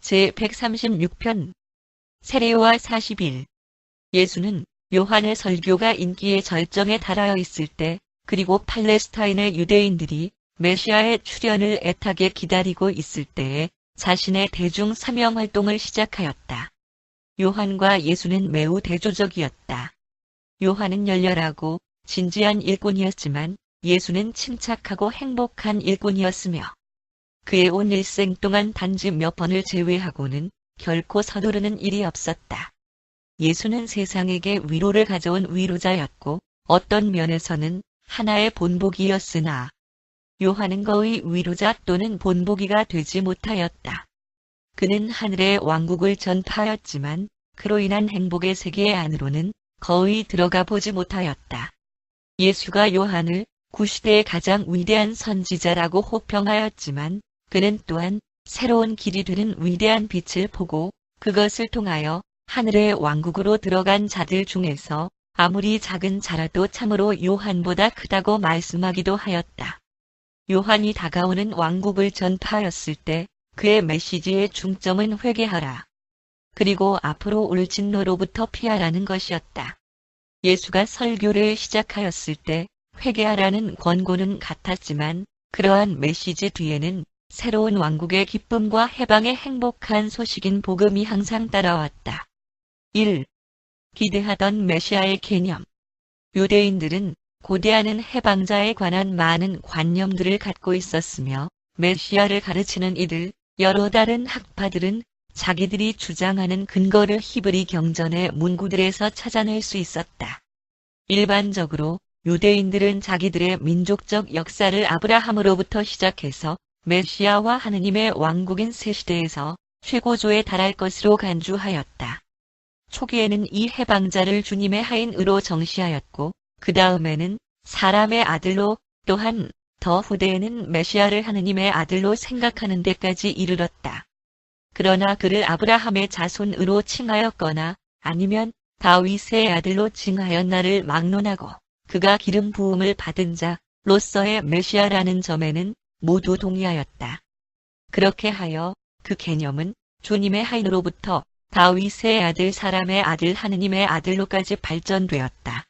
제136편 세례와 40일. 예수는 요한의 설교가 인기의 절정에 달하여 있을 때, 그리고 팔레스타인의 유대인들이 메시아의 출현을 애타게 기다리고 있을 때에 자신의 대중 사명 활동을 시작하였다. 요한과 예수는 매우 대조적이었다. 요한은 열렬하고 진지한 일꾼이었지만 예수는 침착하고 행복한 일꾼이었으며 그의 온 일생 동안 단지 몇 번을 제외하고는 결코 서두르는 일이 없었다. 예수는 세상에게 위로를 가져온 위로자였고 어떤 면에서는 하나의 본보기였으나 요한은 거의 위로자 또는 본보기가 되지 못하였다. 그는 하늘의 왕국을 전파하였지만 그로 인한 행복의 세계 안으로는 거의 들어가 보지 못하였다. 예수가 요한을 구시대의 가장 위대한 선지자라고 호평하였지만 그는 또한 새로운 길이 되는 위대한 빛을 보고 그것을 통하여 하늘의 왕국으로 들어간 자들 중에서 아무리 작은 자라도 참으로 요한보다 크다고 말씀하기도 하였다. 요한이 다가오는 왕국을 전파하였을 때 그의 메시지의 중점은 회개하라. 그리고 앞으로 올 진노로부터 피하라는 것이었다. 예수가 설교를 시작하였을 때 회개하라는 권고는 같았지만 그러한 메시지 뒤에는 새로운 왕국의 기쁨과 해방의 행복한 소식인 복음이 항상 따라왔다. 1. 기대하던 메시아의 개념. 유대인들은 고대하는 해방자에 관한 많은 관념들을 갖고 있었으며 메시아를 가르치는 이들 여러 다른 학파들은 자기들이 주장하는 근거를 히브리 경전의 문구들에서 찾아낼 수 있었다. 일반적으로 유대인들은 자기들의 민족적 역사를 아브라함으로부터 시작해서 메시아와 하느님의 왕국인 새 시대에서 최고조에 달할 것으로 간주하였다. 초기에는 이 해방자를 주님의 하인으로 정시하였고 그 다음에는 사람의 아들로 또한 더 후대에는 메시아를 하느님의 아들로 생각하는 데까지 이르렀다. 그러나 그를 아브라함의 자손으로 칭하였거나 아니면 다윗의 아들로 칭하였나를 막론하고 그가 기름 부음을 받은 자로서의 메시아라는 점에는 모두 동의하였다. 그렇게 하여 그 개념은 주님의 하인으로부터 다윗의 아들 사람의 아들 하느님의 아들로까지 발전되었다.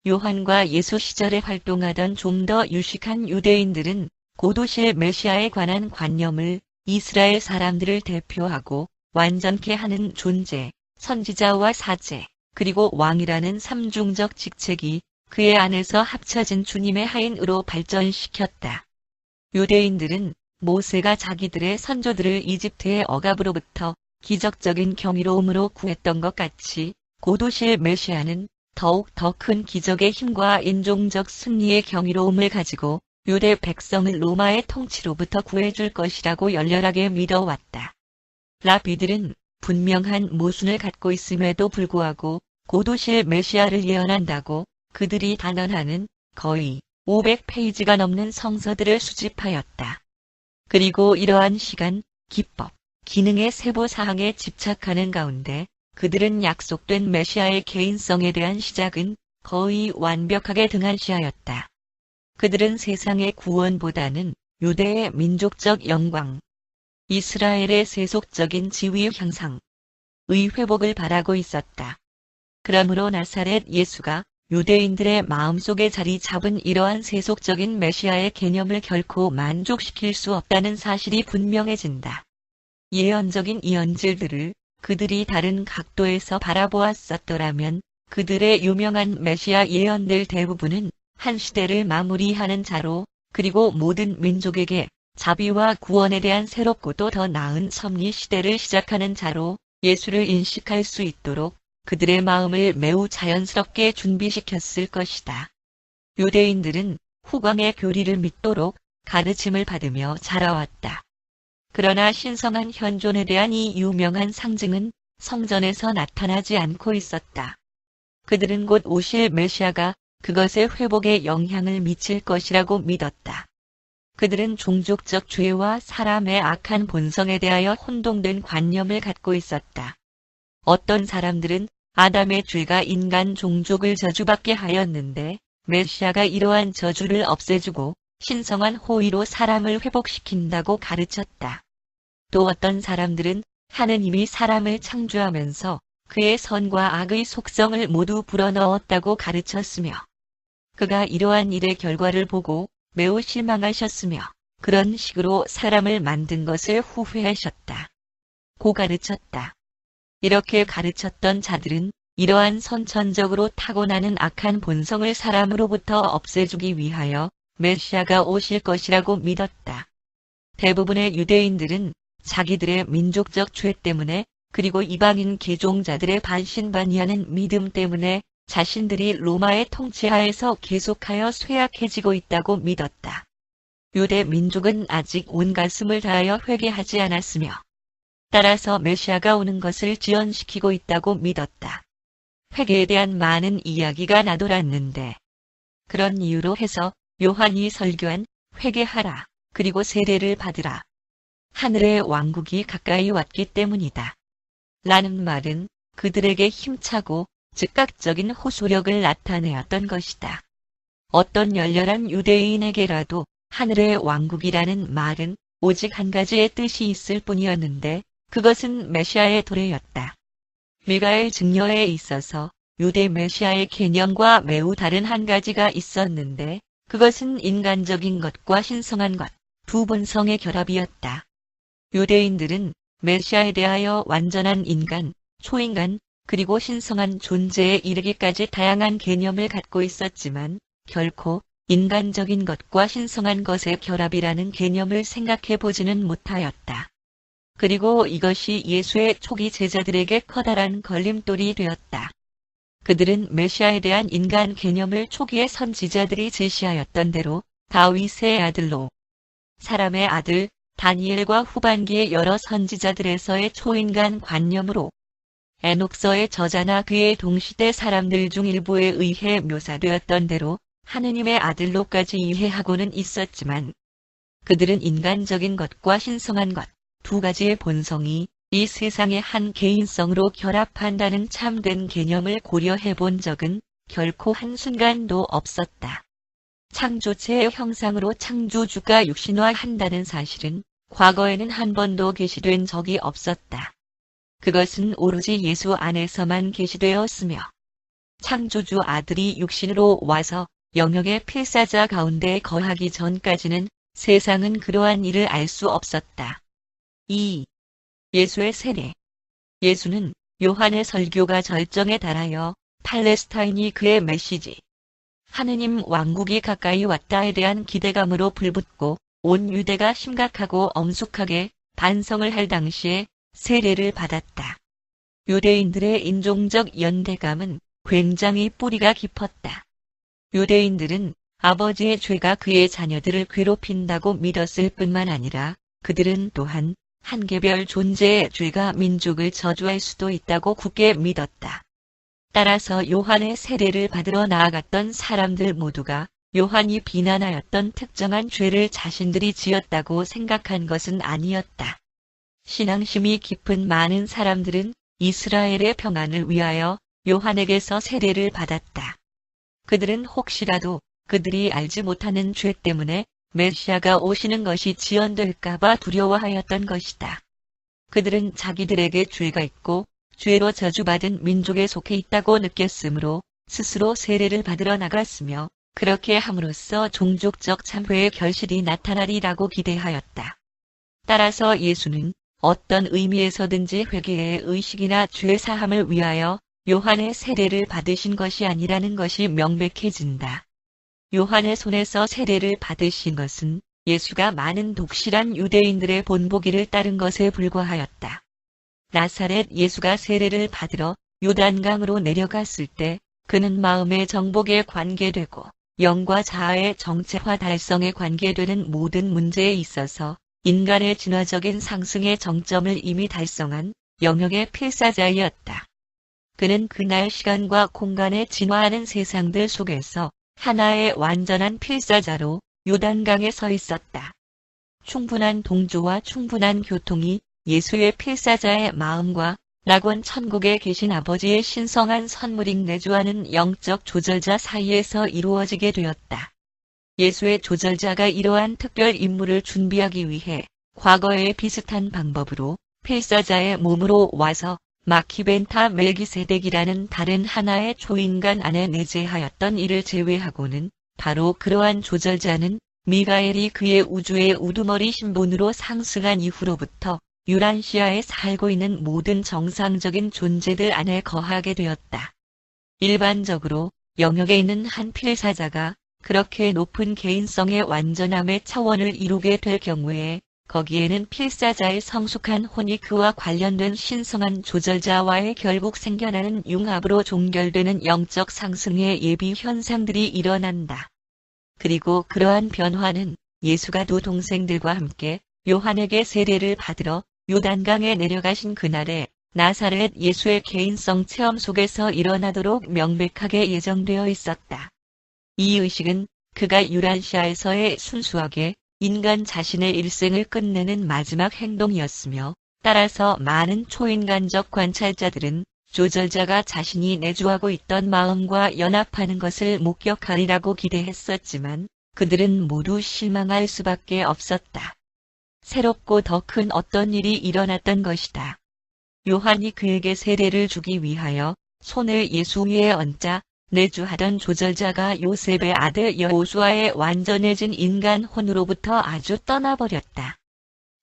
요한과 예수 시절에 활동하던 좀 더 유식한 유대인들은 고도실 메시아에 관한 관념을 이스라엘 사람들을 대표하고 완전케 하는 존재, 선지자와 사제, 그리고 왕이라는 삼중적 직책이 그의 안에서 합쳐진 주님의 하인으로 발전시켰다. 유대인들은 모세가 자기들의 선조들을 이집트의 억압으로부터 기적적인 경이로움으로 구했던 것 같이 고도실 메시아는 더욱 더 큰 기적의 힘과 인종적 승리의 경이로움을 가지고 유대 백성을 로마의 통치로부터 구해줄 것이라고 열렬하게 믿어왔다. 라비들은 분명한 모순을 갖고 있음에도 불구하고 고도실 메시아를 예언한다고 그들이 단언하는 거의 500페이지가 넘는 성서들을 수집하였다. 그리고 이러한 시간, 기법, 기능의 세부 사항에 집착하는 가운데 그들은 약속된 메시아의 개인성에 대한 시작은 거의 완벽하게 등한시하였다. 그들은 세상의 구원보다는 유대의 민족적 영광, 이스라엘의 세속적인 지위 향상의 회복을 바라고 있었다. 그러므로 나사렛 예수가 유대인들의 마음속에 자리 잡은 이러한 세속적인 메시아의 개념을 결코 만족시킬 수 없다는 사실이 분명해진다. 예언적인 이언질들을 그들이 다른 각도에서 바라보았었더라면 그들의 유명한 메시아 예언들 대부분은 한 시대를 마무리하는 자로 그리고 모든 민족에게 자비와 구원에 대한 새롭고도 더 나은 섭리 시대를 시작하는 자로 예수를 인식할 수 있도록 그들의 마음을 매우 자연스럽게 준비시켰을 것이다. 유대인들은 후광의 교리를 믿도록 가르침을 받으며 자라왔다. 그러나 신성한 현존에 대한 이 유명한 상징은 성전에서 나타나지 않고 있었다. 그들은 곧 오실 메시아가 그것의 회복에 영향을 미칠 것이라고 믿었다. 그들은 종족적 죄와 사람의 악한 본성에 대하여 혼동된 관념을 갖고 있었다. 어떤 사람들은 아담의 죄가 인간 종족을 저주받게 하였는데 메시아가 이러한 저주를 없애주고 신성한 호의로 사람을 회복시킨다고 가르쳤다. 또 어떤 사람들은 하느님이 사람을 창조하면서 그의 선과 악의 속성을 모두 불어넣었다고 가르쳤으며 그가 이러한 일의 결과를 보고 매우 실망하셨으며 그런 식으로 사람을 만든 것을 후회하셨다. 고 가르쳤다. 이렇게 가르쳤던 자들은 이러한 선천적으로 타고나는 악한 본성을 사람으로부터 없애주기 위하여 메시아가 오실 것이라고 믿었다. 대부분의 유대인들은 자기들의 민족적 죄 때문에 그리고 이방인 개종자들의 반신반의하는 믿음 때문에 자신들이 로마의 통치하에서 계속하여 쇠약해지고 있다고 믿었다. 유대 민족은 아직 온 가슴을 다하여 회개하지 않았으며 따라서 메시아가 오는 것을 지연시키고 있다고 믿었다. 회개에 대한 많은 이야기가 나돌았는데 그런 이유로 해서 요한이 설교한 회개하라 그리고 세례를 받으라. 하늘의 왕국이 가까이 왔기 때문이다. 라는 말은 그들에게 힘차고 즉각적인 호소력을 나타내었던 것이다. 어떤 열렬한 유대인에게라도 하늘의 왕국이라는 말은 오직 한 가지의 뜻이 있을 뿐이었는데 그것은 메시아의 도래였다. 미가엘 증여에 있어서 유대 메시아의 개념과 매우 다른 한 가지가 있었는데 그것은 인간적인 것과 신성한 것, 두 본성의 결합이었다. 유대인들은 메시아에 대하여 완전한 인간, 초인간, 그리고 신성한 존재에 이르기까지 다양한 개념을 갖고 있었지만 결코 인간적인 것과 신성한 것의 결합이라는 개념을 생각해 보지는 못하였다. 그리고 이것이 예수의 초기 제자들에게 커다란 걸림돌이 되었다. 그들은 메시아에 대한 인간 개념을 초기의 선지자들이 제시하였던 대로 다윗의 아들로 사람의 아들 다니엘과 후반기의 여러 선지자들에서의 초인간 관념으로 에녹서의 저자나 그의 동시대 사람들 중 일부에 의해 묘사되었던 대로 하느님의 아들로까지 이해하고는 있었지만 그들은 인간적인 것과 신성한 것, 두 가지의 본성이 이 세상의 한 개인성으로 결합한다는 참된 개념을 고려해 본 적은 결코 한순간도 없었다. 창조체의 형상으로 창조주가 육신화한다는 사실은 과거에는 한 번도 계시된 적이 없었다. 그것은 오로지 예수 안에서만 계시되었으며 창조주 아들이 육신으로 와서 영역의 필사자 가운데 거하기 전까지는 세상은 그러한 일을 알 수 없었다. 2. 예수의 세례. 예수는 요한의 설교가 절정에 달하여 팔레스타인이 그의 메시지, 하느님 왕국이 가까이 왔다에 대한 기대감으로 불붙고 온 유대가 심각하고 엄숙하게 반성을 할 당시에 세례를 받았다. 유대인들의 인종적 연대감은 굉장히 뿌리가 깊었다. 유대인들은 아버지의 죄가 그의 자녀들을 괴롭힌다고 믿었을 뿐만 아니라 그들은 또한 한 개별 존재의 죄가 민족을 저주할 수도 있다고 굳게 믿었다. 따라서 요한의 세례를 받으러 나아갔던 사람들 모두가 요한이 비난하였던 특정한 죄를 자신들이 지었다고 생각한 것은 아니었다. 신앙심이 깊은 많은 사람들은 이스라엘의 평안을 위하여 요한에게서 세례를 받았다. 그들은 혹시라도 그들이 알지 못하는 죄 때문에 메시아가 오시는 것이 지연될까봐 두려워하였던 것이다. 그들은 자기들에게 죄가 있고 죄로 저주받은 민족에 속해 있다고 느꼈으므로 스스로 세례를 받으러 나갔으며 그렇게 함으로써 종족적 참회의 결실이 나타나리라고 기대하였다. 따라서 예수는 어떤 의미에서든지 회개의 의식이나 죄 사함을 위하여 요한의 세례를 받으신 것이 아니라는 것이 명백해진다. 요한의 손에서 세례를 받으신 것은 예수가 많은 독실한 유대인들의 본보기를 따른 것에 불과하였다. 나사렛 예수가 세례를 받으러 요단강으로 내려갔을 때 그는 마음의 정복에 관계되고 영과 자아의 정체화 달성에 관계되는 모든 문제에 있어서 인간의 진화적인 상승의 정점을 이미 달성한 영역의 필사자이었다. 그는 그날 시간과 공간에 진화하는 세상들 속에서 하나의 완전한 필사자로 요단강에 서 있었다. 충분한 동조와 충분한 교통이 예수의 필사자의 마음과 낙원 천국에 계신 아버지의 신성한 선물인 내주하는 영적 조절자 사이에서 이루어지게 되었다. 예수의 조절자가 이러한 특별 임무를 준비하기 위해 과거의 비슷한 방법으로 필사자의 몸으로 와서 마키벤타 멜기세덱이라는 다른 하나의 초인간 안에 내재하였던 이를 제외하고는 바로 그러한 조절자는 미가엘이 그의 우주의 우두머리 신분으로 상승한 이후로부터 유란시아에 살고 있는 모든 정상적인 존재들 안에 거하게 되었다. 일반적으로 영역에 있는 한 필사자가 그렇게 높은 개인성의 완전함의 차원을 이루게 될 경우에 거기에는 필사자의 성숙한 혼이 그와 관련된 신성한 조절자와의 결국 생겨나는 융합으로 종결되는 영적 상승의 예비 현상들이 일어난다. 그리고 그러한 변화는 예수가 두 동생들과 함께 요한에게 세례를 받으러 요단강에 내려가신 그날에 나사렛 예수의 개인성 체험 속에서 일어나도록 명백하게 예정되어 있었다. 이 의식은 그가 유란시아에서의 순수하게 인간 자신의 일생을 끝내는 마지막 행동이었으며 따라서 많은 초인간적 관찰자들은 조절자가 자신이 내주하고 있던 마음과 연합하는 것을 목격하리라고 기대했었지만 그들은 모두 실망할 수밖에 없었다. 새롭고 더 큰 어떤 일이 일어났던 것이다. 요한이 그에게 세례를 주기 위하여 손을 예수 위에 얹자 내주하던 조절자가 요셉의 아들 여호수아의 완전해진 인간 혼으로부터 아주 떠나버렸다.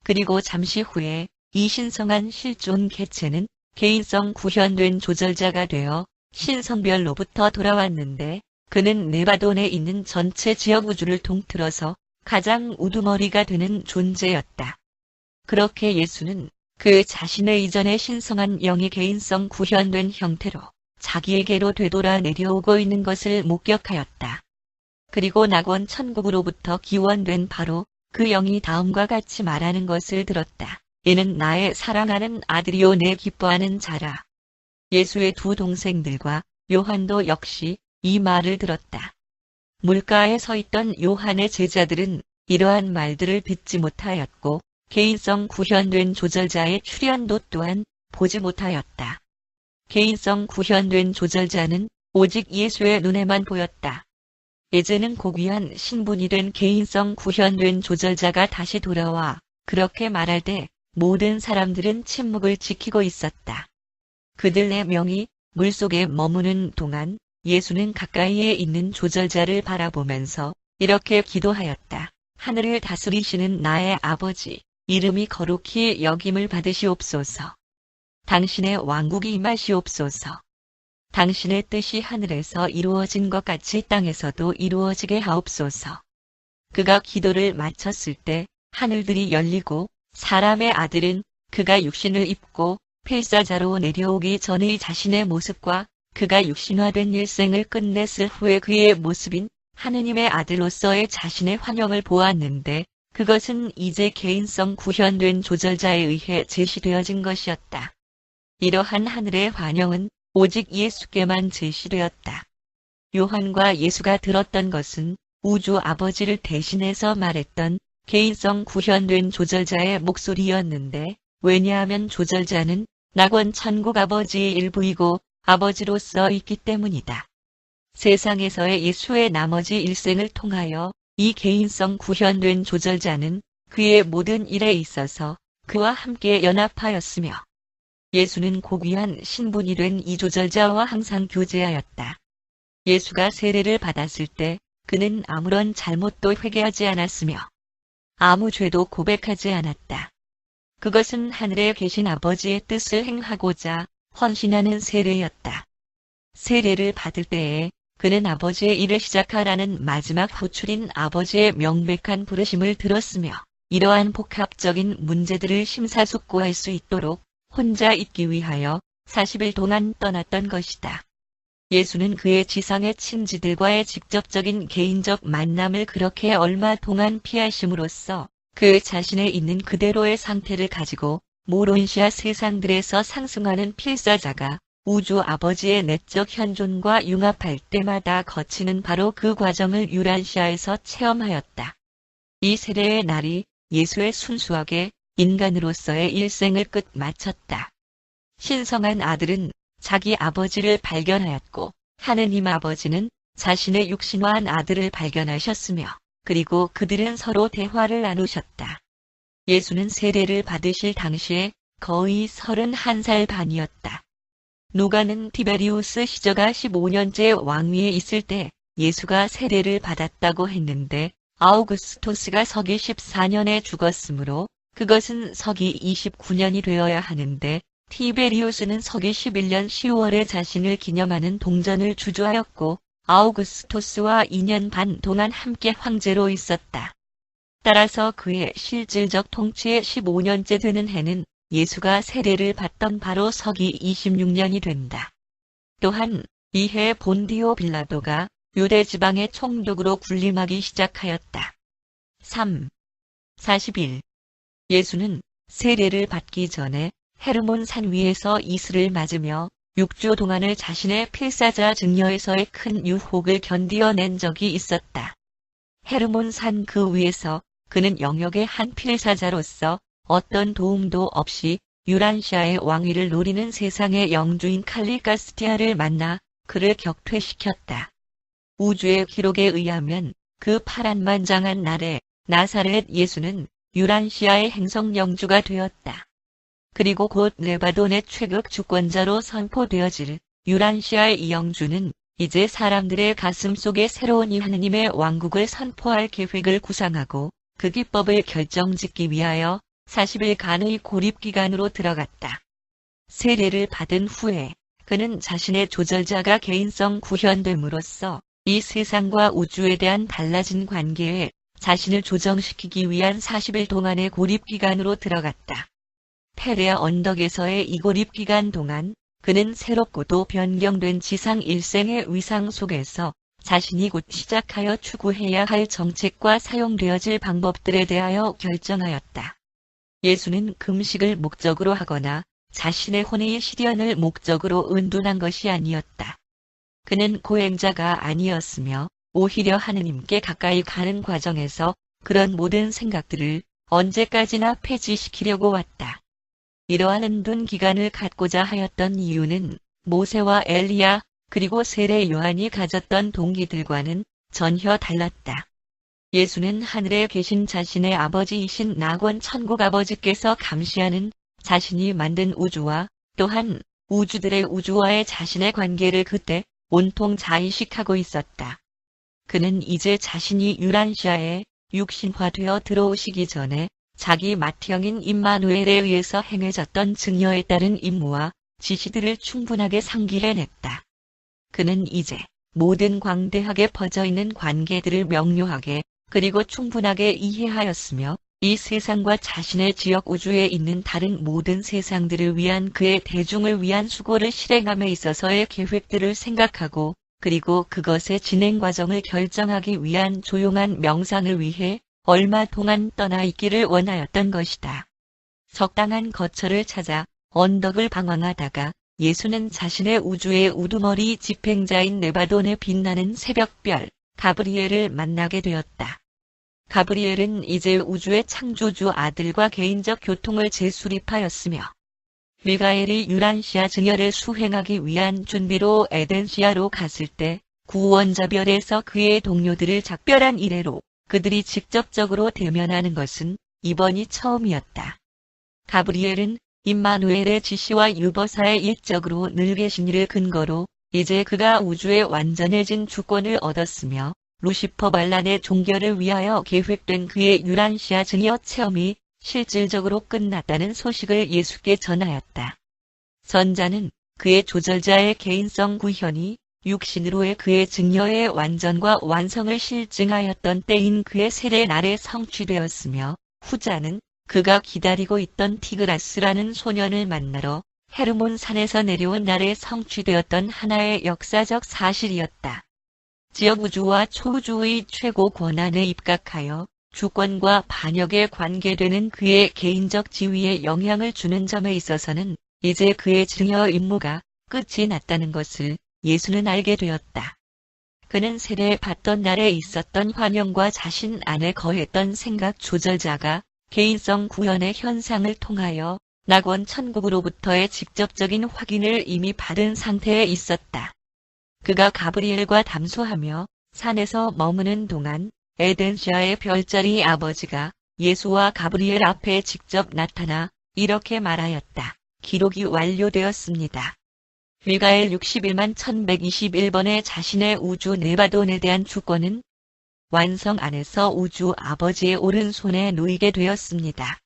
그리고 잠시 후에 이 신성한 실존 개체는 개인성 구현된 조절자가 되어 신성별로부터 돌아왔는데 그는 네바돈에 있는 전체 지역 우주를 통틀어서 가장 우두머리가 되는 존재였다. 그렇게 예수는 그 자신의 이전의 신성한 영이 개인성 구현된 형태로 자기에게로 되돌아 내려오고 있는 것을 목격하였다. 그리고 낙원 천국으로부터 기원된 바로 그 영이 다음과 같이 말하는 것을 들었다. 이는 나의 사랑하는 아들이요 내 기뻐하는 자라. 예수의 두 동생들과 요한도 역시 이 말을 들었다. 물가에 서 있던 요한의 제자들은 이러한 말들을 듣지 못하였고 개인성 구현된 조절자의 출현도 또한 보지 못하였다. 개인성 구현된 조절자는 오직 예수의 눈에만 보였다. 이제는 고귀한 신분이 된 개인성 구현된 조절자가 다시 돌아와 그렇게 말할 때 모든 사람들은 침묵을 지키고 있었다. 그들 4명이 물속에 머무는 동안 예수는 가까이에 있는 조절자를 바라보면서 이렇게 기도하였다. 하늘을 다스리시는 나의 아버지, 이름이 거룩히 여김을 받으시옵소서. 당신의 왕국이 임하시옵소서. 당신의 뜻이 하늘에서 이루어진 것 같이 땅에서도 이루어지게 하옵소서. 그가 기도를 마쳤을 때 하늘들이 열리고 사람의 아들은 그가 육신을 입고 필사자로 내려오기 전의 자신의 모습과 그가 육신화된 일생을 끝냈을 후에 그의 모습인 하느님의 아들로서의 자신의 환영을 보았는데 그것은 이제 개인성 구현된 조절자에 의해 제시되어진 것이었다. 이러한 하늘의 환영은 오직 예수께만 제시되었다. 요한과 예수가 들었던 것은 우주 아버지를 대신해서 말했던 개인성 구현된 조절자의 목소리였는데 왜냐하면 조절자는 낙원 천국 아버지의 일부이고 아버지로서 있기 때문이다. 세상에서의 예수의 나머지 일생을 통하여 이 개인성 구현된 조절자는 그의 모든 일에 있어서 그와 함께 연합하였으며 예수는 고귀한 신분이 된 이 조절자와 항상 교제하였다. 예수가 세례를 받았을 때 그는 아무런 잘못도 회개하지 않았으며 아무 죄도 고백하지 않았다. 그것은 하늘에 계신 아버지의 뜻을 행하고자 헌신하는 세례였다. 세례를 받을 때에 그는 아버지의 일을 시작하라는 마지막 호출인 아버지의 명백한 부르심을 들었으며 이러한 복합적인 문제들을 심사숙고할 수 있도록 혼자 있기 위하여 40일 동안 떠났던 것이다. 예수는 그의 지상의 친지들과의 직접적인 개인적 만남을 그렇게 얼마 동안 피하심으로써 그 자신의 있는 그대로의 상태를 가지고 모론시아 세상들에서 상승하는 필사자가 우주 아버지의 내적 현존과 융합할 때마다 거치는 바로 그 과정을 유란시아에서 체험하였다. 이 세례의 날이 예수의 순수하게 인간으로서의 일생을 끝 마쳤다. 신성한 아들은 자기 아버지를 발견하였고 하느님 아버지는 자신의 육신화한 아들을 발견하셨으며 그리고 그들은 서로 대화를 나누셨다. 예수는 세례를 받으실 당시에 거의 31살 반이었다. 누가는 티베리우스 시저가 15년째 왕위에 있을 때 예수가 세례를 받았다고 했는데 아우구스토스가 서기 14년에 죽었으므로 그것은 서기 29년이 되어야 하는데 티베리우스는 서기 11년 10월에 자신을 기념하는 동전을 주조하였고 아우구스토스와 2년 반 동안 함께 황제로 있었다. 따라서 그의 실질적 통치의 15년째 되는 해는 예수가 세례를 받던 바로 서기 26년이 된다. 또한 이해 본디오 빌라도가 유대 지방의 총독으로 군림하기 시작하였다. 3. 41. 예수는 세례를 받기 전에 헤르몬 산 위에서 이슬을 맞으며 6주 동안을 자신의 필사자 증여에서의 큰 유혹을 견디어낸 적이 있었다. 헤르몬 산 그 위에서 그는 영역의 한 필사자로서 어떤 도움도 없이 유란시아의 왕위를 노리는 세상의 영주인 칼리가스티아를 만나 그를 격퇴시켰다. 우주의 기록에 의하면 그 파란만장한 날에 나사렛 예수는 유란시아의 행성 영주가 되었다. 그리고 곧 레바논의 최극 주권자로 선포되어질 유란시아의 이 영주는 이제 사람들의 가슴 속에 새로운 이 하느님의 왕국을 선포할 계획을 구상하고 그 기법을 결정짓기 위하여 40일간의 고립기간으로 들어갔다. 세례를 받은 후에 그는 자신의 조절자가 개인성 구현됨으로써 이 세상과 우주에 대한 달라진 관계에 자신을 조정시키기 위한 40일 동안의 고립기간으로 들어갔다. 페레아 언덕에서의 이 고립기간 동안 그는 새롭고도 변경된 지상 일생의 위상 속에서 자신이 곧 시작하여 추구해야 할 정책과 사용되어질 방법들에 대하여 결정하였다. 예수는 금식을 목적으로 하거나 자신의 혼의 시련을 목적으로 은둔한 것이 아니었다. 그는 고행자가 아니었으며 오히려 하느님께 가까이 가는 과정에서 그런 모든 생각들을 언제까지나 폐지시키려고 왔다. 이러한 은둔 기간을 갖고자 하였던 이유는 모세와 엘리야 그리고 세례 요한이 가졌던 동기들과는 전혀 달랐다. 예수는 하늘에 계신 자신의 아버지이신 낙원 천국 아버지께서 감시하는 자신이 만든 우주와 또한 우주들의 우주와의 자신의 관계를 그때 온통 자의식하고 있었다. 그는 이제 자신이 유란시아에 육신화되어 들어오시기 전에 자기 맏형인 임마누엘에 의해서 행해졌던 증여에 따른 임무와 지시들을 충분하게 상기해냈다. 그는 이제 모든 광대하게 퍼져있는 관계들을 명료하게 그리고 충분하게 이해하였으며 이 세상과 자신의 지역 우주에 있는 다른 모든 세상들을 위한 그의 대중을 위한 수고를 실행함에 있어서의 계획들을 생각하고 그리고 그것의 진행 과정을 결정하기 위한 조용한 명상을 위해 얼마 동안 떠나 있기를 원하였던 것이다. 적당한 거처를 찾아 언덕을 방황하다가 예수는 자신의 우주의 우두머리 집행자인 레바논의 빛나는 새벽별 가브리엘을 만나게 되었다. 가브리엘은 이제 우주의 창조주 아들과 개인적 교통을 재수립하였으며 미가엘이 유란시아 증여를 수행하기 위한 준비로 에덴시아로 갔을 때 구원자별에서 그의 동료들을 작별한 이래로 그들이 직접적으로 대면하는 것은 이번이 처음이었다. 가브리엘은 임마누엘의 지시와 유버사의 일적으로 늘 계신 이를 근거로 이제 그가 우주에 완전해진 주권을 얻었으며 루시퍼 반란의 종결을 위하여 계획된 그의 유란시아 증여 체험이 실질적으로 끝났다는 소식을 예수께 전하였다. 전자는 그의 조절자의 개인성 구현이 육신으로의 그의 증여의 완전과 완성을 실증하였던 때인 그의 세례 날에 성취되었으며 후자는 그가 기다리고 있던 티그라스라는 소년을 만나러 헤르몬 산에서 내려온 날에 성취되었던 하나의 역사적 사실이었다. 지역 우주와 초우주의 최고 권한에 입각하여 주권과 반역에 관계되는 그의 개인적 지위에 영향을 주는 점에 있어서는 이제 그의 증여 임무가 끝이 났다는 것을 예수는 알게 되었다. 그는 세례 받던 날에 있었던 환영과 자신 안에 거했던 생각 조절자가 개인성 구현의 현상을 통하여 낙원 천국으로부터의 직접적인 확인을 이미 받은 상태에 있었다. 그가 가브리엘과 담소하며 산에서 머무는 동안 에덴시아의 별자리 아버지가 예수와 가브리엘 앞에 직접 나타나 이렇게 말하였다. 기록이 완료되었습니다. 밀가엘 61만 1121번의 자신의 우주 네바돈에 대한 주권은 완성 안에서 우주 아버지의 오른손에 놓이게 되었습니다.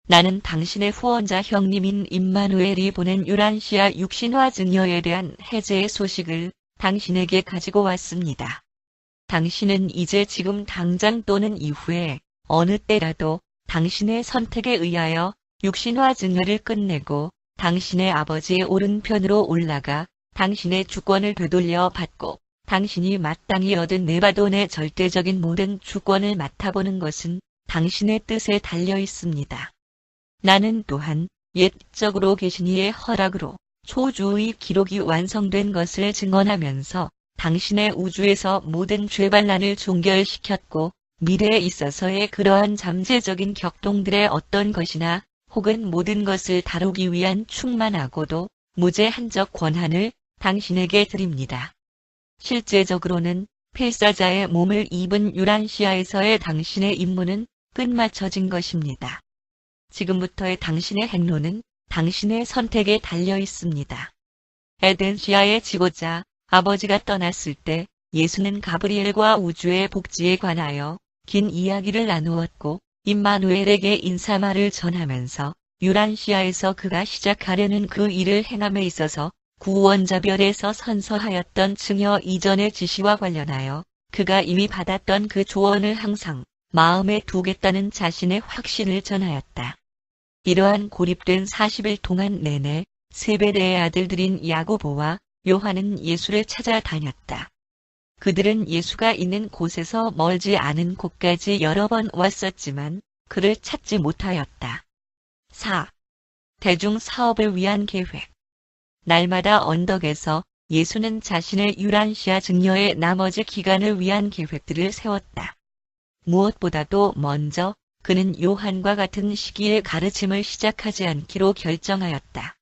나는 당신의 후원자 형님인 임마누엘이 보낸 유란시아 육신화 증여에 대한 해제의 소식을 당신에게 가지고 왔습니다. 당신은 이제 지금 당장 또는 이후에 어느 때라도 당신의 선택에 의하여 육신화 증여를 끝내고 당신의 아버지의 오른편으로 올라가 당신의 주권을 되돌려 받고 당신이 마땅히 얻은 네바돈의 절대적인 모든 주권을 맡아보는 것은 당신의 뜻에 달려 있습니다. 나는 또한 옛적으로 계신 이의 허락으로 초주의 기록이 완성된 것을 증언하면서 당신의 우주에서 모든 죄반란을 종결시켰고 미래에 있어서의 그러한 잠재적인 격동들의 어떤 것이나 혹은 모든 것을 다루기 위한 충만하고도 무제한적 권한을 당신에게 드립니다. 실제적으로는 필사자의 몸을 입은 유란시아에서의 당신의 임무는 끝마쳐진 것입니다. 지금부터의 당신의 행로는 당신의 선택에 달려 있습니다. 에덴시아의 지고자 아버지가 떠났을 때 예수는 가브리엘과 우주의 복지에 관하여 긴 이야기를 나누었고 임마누엘에게 인사말을 전하면서 유란시아에서 그가 시작하려는 그 일을 행함에 있어서 구원자별에서 선서하였던 증여 이전의 지시와 관련하여 그가 이미 받았던 그 조언을 항상 마음에 두겠다는 자신의 확신을 전하였다. 이러한 고립된 40일 동안 내내 세베대의 아들들인 야고보와 요한은 예수를 찾아다녔다. 그들은 예수가 있는 곳에서 멀지 않은 곳까지 여러 번 왔었지만 그를 찾지 못하였다. 4. 대중 사업을 위한 계획. 날마다 언덕에서 예수는 자신의 유란시아 증여의 나머지 기간을 위한 계획들을 세웠다. 무엇보다도 먼저 그는 요한과 같은 시기에 가르침을 시작하지 않기로 결정하였다.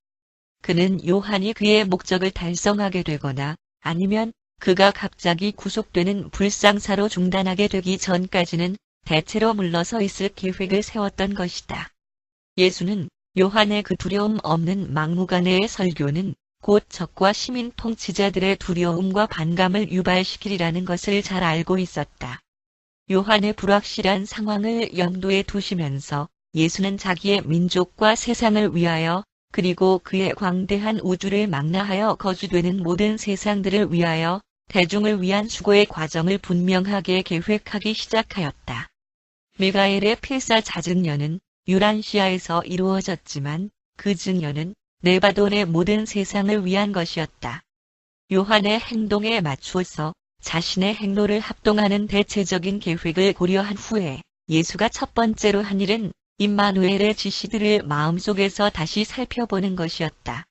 그는 요한이 그의 목적을 달성하게 되거나 아니면 그가 갑자기 구속되는 불상사로 중단하게 되기 전까지는 대체로 물러서 있을 계획을 세웠던 것이다. 예수는 요한의 그 두려움 없는 막무가내의 설교는 곧 적과 시민 통치자들의 두려움과 반감을 유발시키리라는 것을 잘 알고 있었다. 요한의 불확실한 상황을 염두에 두시면서 예수는 자기의 민족과 세상을 위하여 그리고 그의 광대한 우주를 망라하여 거주되는 모든 세상들을 위하여 대중을 위한 수고의 과정을 분명하게 계획하기 시작하였다. 미가엘의 필사자증여는 유란시아에서 이루어졌지만 그 증여는 네바돈의 모든 세상을 위한 것이었다. 요한의 행동에 맞추어서 자신의 행로를 합동하는 대체적인 계획을 고려한 후에 예수가 첫 번째로 한 일은 임마누엘의 지시들을 마음속에서 다시 살펴보는 것이었다.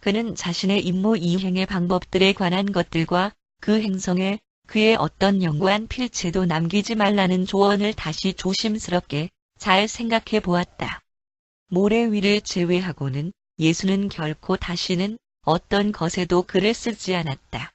그는 자신의 임무 이행의 방법들에 관한 것들과 그 행성에 그의 어떤 연구한 필체도 남기지 말라는 조언을 다시 조심스럽게 잘 생각해 보았다. 모래 위를 제외하고는 예수는 결코 다시는 어떤 것에도 글을 쓰지 않았다.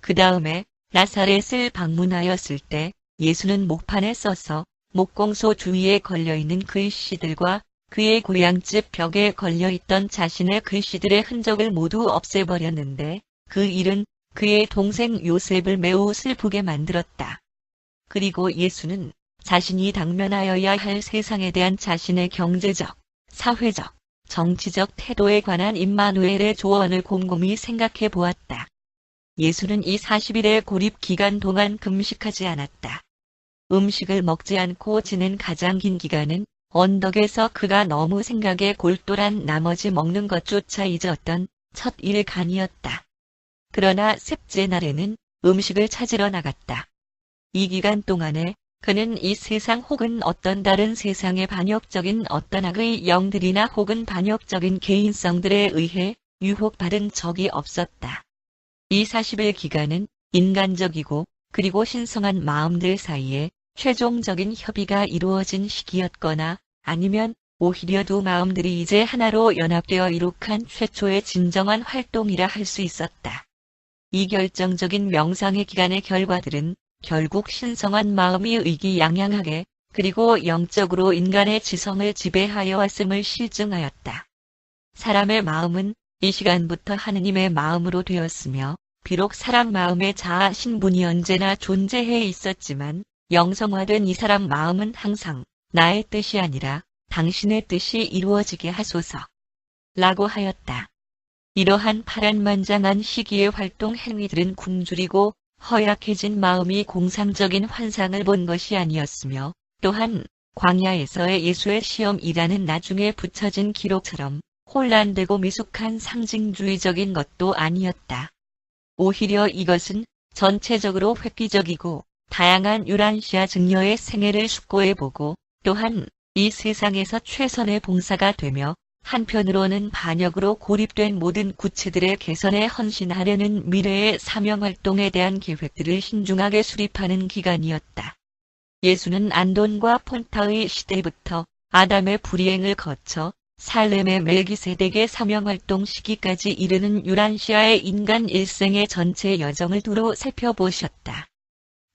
그 다음에 나사렛을 방문하였을 때 예수는 목판에 써서 목공소 주위에 걸려있는 글씨들과 그의 고향집 벽에 걸려있던 자신의 글씨들의 흔적을 모두 없애버렸는데 그 일은 그의 동생 요셉을 매우 슬프게 만들었다. 그리고 예수는 자신이 당면하여야 할 세상에 대한 자신의 경제적, 사회적, 정치적 태도에 관한 임마누엘의 조언을 곰곰이 생각해 보았다. 예수는 이 40일의 고립 기간 동안 금식하지 않았다. 음식을 먹지 않고 지낸 가장 긴 기간은 언덕에서 그가 너무 생각에 골똘한 나머지 먹는 것조차 잊었던 첫 일간이었다. 그러나 셋째 날에는 음식을 찾으러 나갔다. 이 기간 동안에 그는 이 세상 혹은 어떤 다른 세상의 반역적인 어떤 악의 영들이나 혹은 반역적인 개인성들에 의해 유혹받은 적이 없었다. 이 40일 기간은 인간적이고 그리고 신성한 마음들 사이에 최종적인 협의가 이루어진 시기였거나 아니면 오히려 두 마음들이 이제 하나로 연합되어 이룩한 최초의 진정한 활동이라 할 수 있었다. 이 결정적인 명상의 기간의 결과들은 결국 신성한 마음이 의기양양하게 그리고 영적으로 인간의 지성을 지배하여 왔음을 실증하였다. 사람의 마음은 이 시간부터 하느님의 마음으로 되었으며 비록 사람 마음의 자아 신분이 언제나 존재해 있었지만 영성화된 이 사람 마음은 항상 나의 뜻이 아니라 당신의 뜻이 이루어지게 하소서 라고 하였다. 이러한 파란만장한 시기의 활동 행위들은 굶주리고 허약해진 마음이 공상적인 환상을 본 것이 아니었으며 또한 광야에서의 예수의 시험이라는 나중에 붙여진 기록처럼 혼란되고 미숙한 상징주의적인 것도 아니었다. 오히려 이것은 전체적으로 획기적이고 다양한 유란시아 증려의 생애를 숙고해보고 또한 이 세상에서 최선의 봉사가 되며 한편으로는 반역으로 고립된 모든 구체들의 개선에 헌신하려는 미래의 사명활동에 대한 계획들을 신중하게 수립하는 기간이었다. 예수는 안돈과 폰타의 시대부터 아담의 불이행을 거쳐 살렘의 멜기세덱의 사명활동 시기까지 이르는 유란시아의 인간 일생의 전체 여정을 두루 살펴보셨다.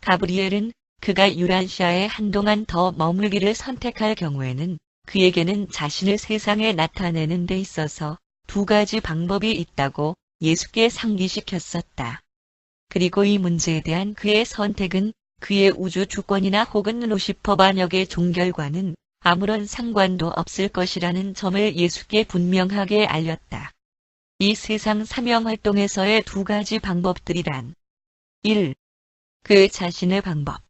가브리엘은 그가 유란시아에 한동안 더 머물기를 선택할 경우에는 그에게는 자신을 세상에 나타내는 데 있어서 두 가지 방법이 있다고 예수께 상기시켰었다. 그리고 이 문제에 대한 그의 선택은 그의 우주 주권이나 혹은 루시퍼 반역의 종결과는 아무런 상관도 없을 것이라는 점을 예수께 분명하게 알렸다. 이 세상 사명활동에서의 두 가지 방법들이란 1. 그 자신의 방법.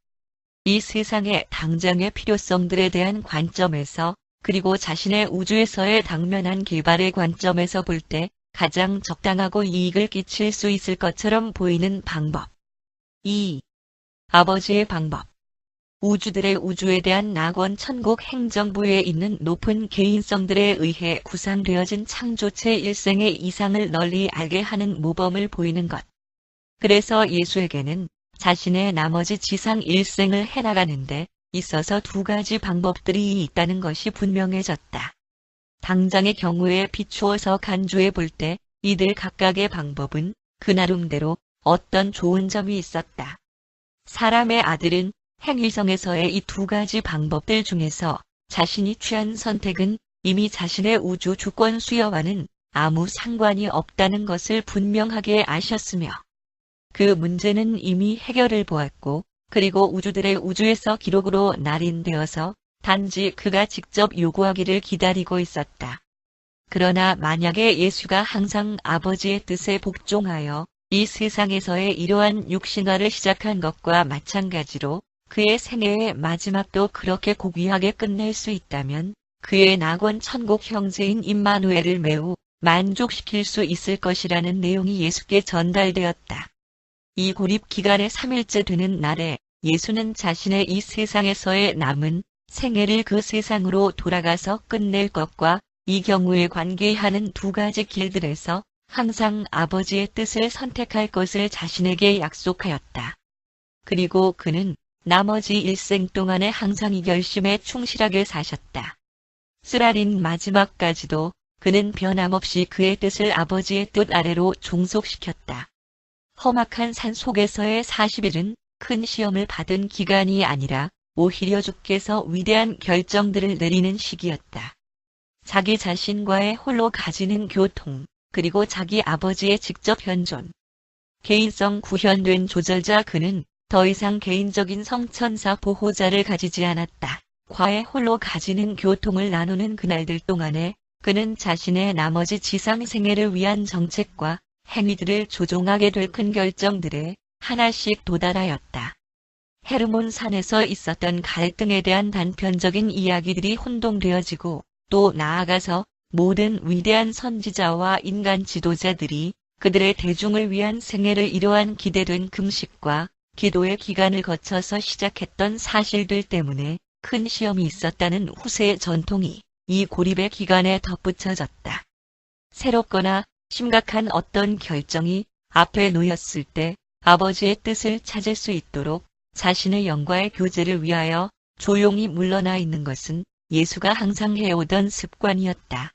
이 세상의 당장의 필요성들에 대한 관점에서 그리고 자신의 우주에서의 당면한 개발의 관점에서 볼 때 가장 적당하고 이익을 끼칠 수 있을 것처럼 보이는 방법. 2. 아버지의 방법. 우주들의 우주에 대한 낙원 천국 행정부에 있는 높은 개인성들에 의해 구상되어진 창조체 일생의 이상을 널리 알게 하는 모범을 보이는 것. 그래서 예수에게는 자신의 나머지 지상 일생을 해나가는데 있어서 두 가지 방법들이 있다는 것이 분명해졌다. 당장의 경우에 비추어서 간주해 볼 때 이들 각각의 방법은 그 나름대로 어떤 좋은 점이 있었다. 사람의 아들은 행위성에서의 이 두 가지 방법들 중에서 자신이 취한 선택은 이미 자신의 우주 주권 수여와는 아무 상관이 없다는 것을 분명하게 아셨으며 그 문제는 이미 해결을 보았고 그리고 우주들의 우주에서 기록으로 날인되어서 단지 그가 직접 요구하기를 기다리고 있었다. 그러나 만약에 예수가 항상 아버지의 뜻에 복종하여 이 세상에서의 이러한 육신화를 시작한 것과 마찬가지로 그의 생애의 마지막도 그렇게 고귀하게 끝낼 수 있다면 그의 낙원 천국 형제인 임마누엘을 매우 만족시킬 수 있을 것이라는 내용이 예수께 전달되었다. 이 고립 기간의 3일째 되는 날에 예수는 자신의 이 세상에서의 남은 생애를 그 세상으로 돌아가서 끝낼 것과 이 경우에 관계하는 두 가지 길들에서 항상 아버지의 뜻을 선택할 것을 자신에게 약속하였다. 그리고 그는 나머지 일생 동안에 항상 이 결심에 충실하게 사셨다. 쓰라린 마지막까지도 그는 변함없이 그의 뜻을 아버지의 뜻 아래로 종속시켰다. 험악한 산 속에서의 40일은 큰 시험을 받은 기간이 아니라 오히려 주께서 위대한 결정들을 내리는 시기였다. 자기 자신과의 홀로 가지는 교통, 그리고 자기 아버지의 직접 현존. 개인성 구현된 조절자 그는 더 이상 개인적인 성천사 보호자를 가지지 않았다. 과의 홀로 가지는 교통을 나누는 그날들 동안에 그는 자신의 나머지 지상 생애를 위한 정책과 행위들을 조종하게 될 큰 결정들에 하나씩 도달하였다. 헤르몬 산에서 있었던 갈등에 대한 단편적인 이야기들이 혼동되어지고 또 나아가서 모든 위대한 선지자와 인간 지도자들이 그들의 대중을 위한 생애를 이러한 기대된 금식과 기도의 기간을 거쳐서 시작했던 사실들 때문에 큰 시험이 있었다는 후세의 전통이 이 고립의 기간에 덧붙여졌다. 새롭거나 심각한 어떤 결정이 앞에 놓였을 때 아버지의 뜻을 찾을 수 있도록 자신의 영과의 교제를 위하여 조용히 물러나 있는 것은 예수가 항상 해오던 습관이었다.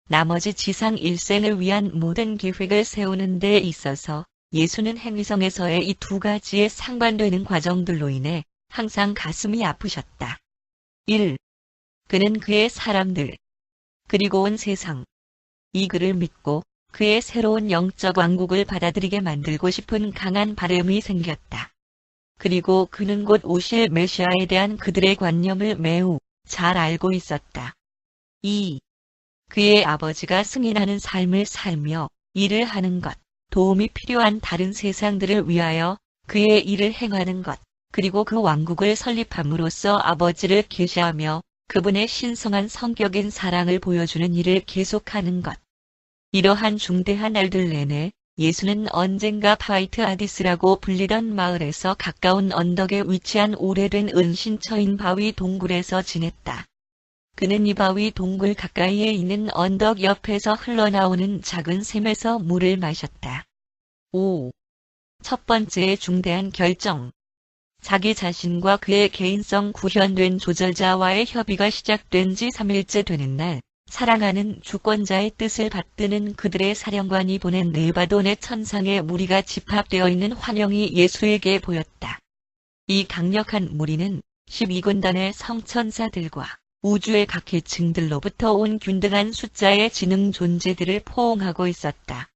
나머지 지상 일생을 위한 모든 계획을 세우는 데 있어서 예수는 행위성에서의 이 두 가지에 상반되는 과정들로 인해 항상 가슴이 아프셨다. 1. 그는 그의 사람들, 그리고 온 세상, 이 그를 믿고 그의 새로운 영적 왕국을 받아들이게 만들고 싶은 강한 바람이 생겼다. 그리고 그는 곧 오실 메시아에 대한 그들의 관념을 매우 잘 알고 있었다. 2. 그의 아버지가 승인하는 삶을 살며 일을 하는 것, 도움이 필요한 다른 세상들을 위하여 그의 일을 행하는 것, 그리고 그 왕국을 설립함으로써 아버지를 계시하며 그분의 신성한 성격인 사랑을 보여주는 일을 계속하는 것. 이러한 중대한 날들 내내 예수는 언젠가 파이트 아디스라고 불리던 마을에서 가까운 언덕에 위치한 오래된 은신처인 바위 동굴에서 지냈다. 그는 이 바위 동굴 가까이에 있는 언덕 옆에서 흘러나오는 작은 샘에서 물을 마셨다. 5. 첫 번째 중대한 결정. 자기 자신과 그의 개인성 구현된 조절자와의 협의가 시작된 지 3일째 되는 날, 사랑하는 주권자의 뜻을 받드는 그들의 사령관이 보낸 네바돈의 천상의 무리가 집합되어 있는 환영이 예수에게 보였다. 이 강력한 무리는 12군단의 성천사들과 우주의 각 계층들로부터 온 균등한 숫자의 지능 존재들을 포옹하고 있었다.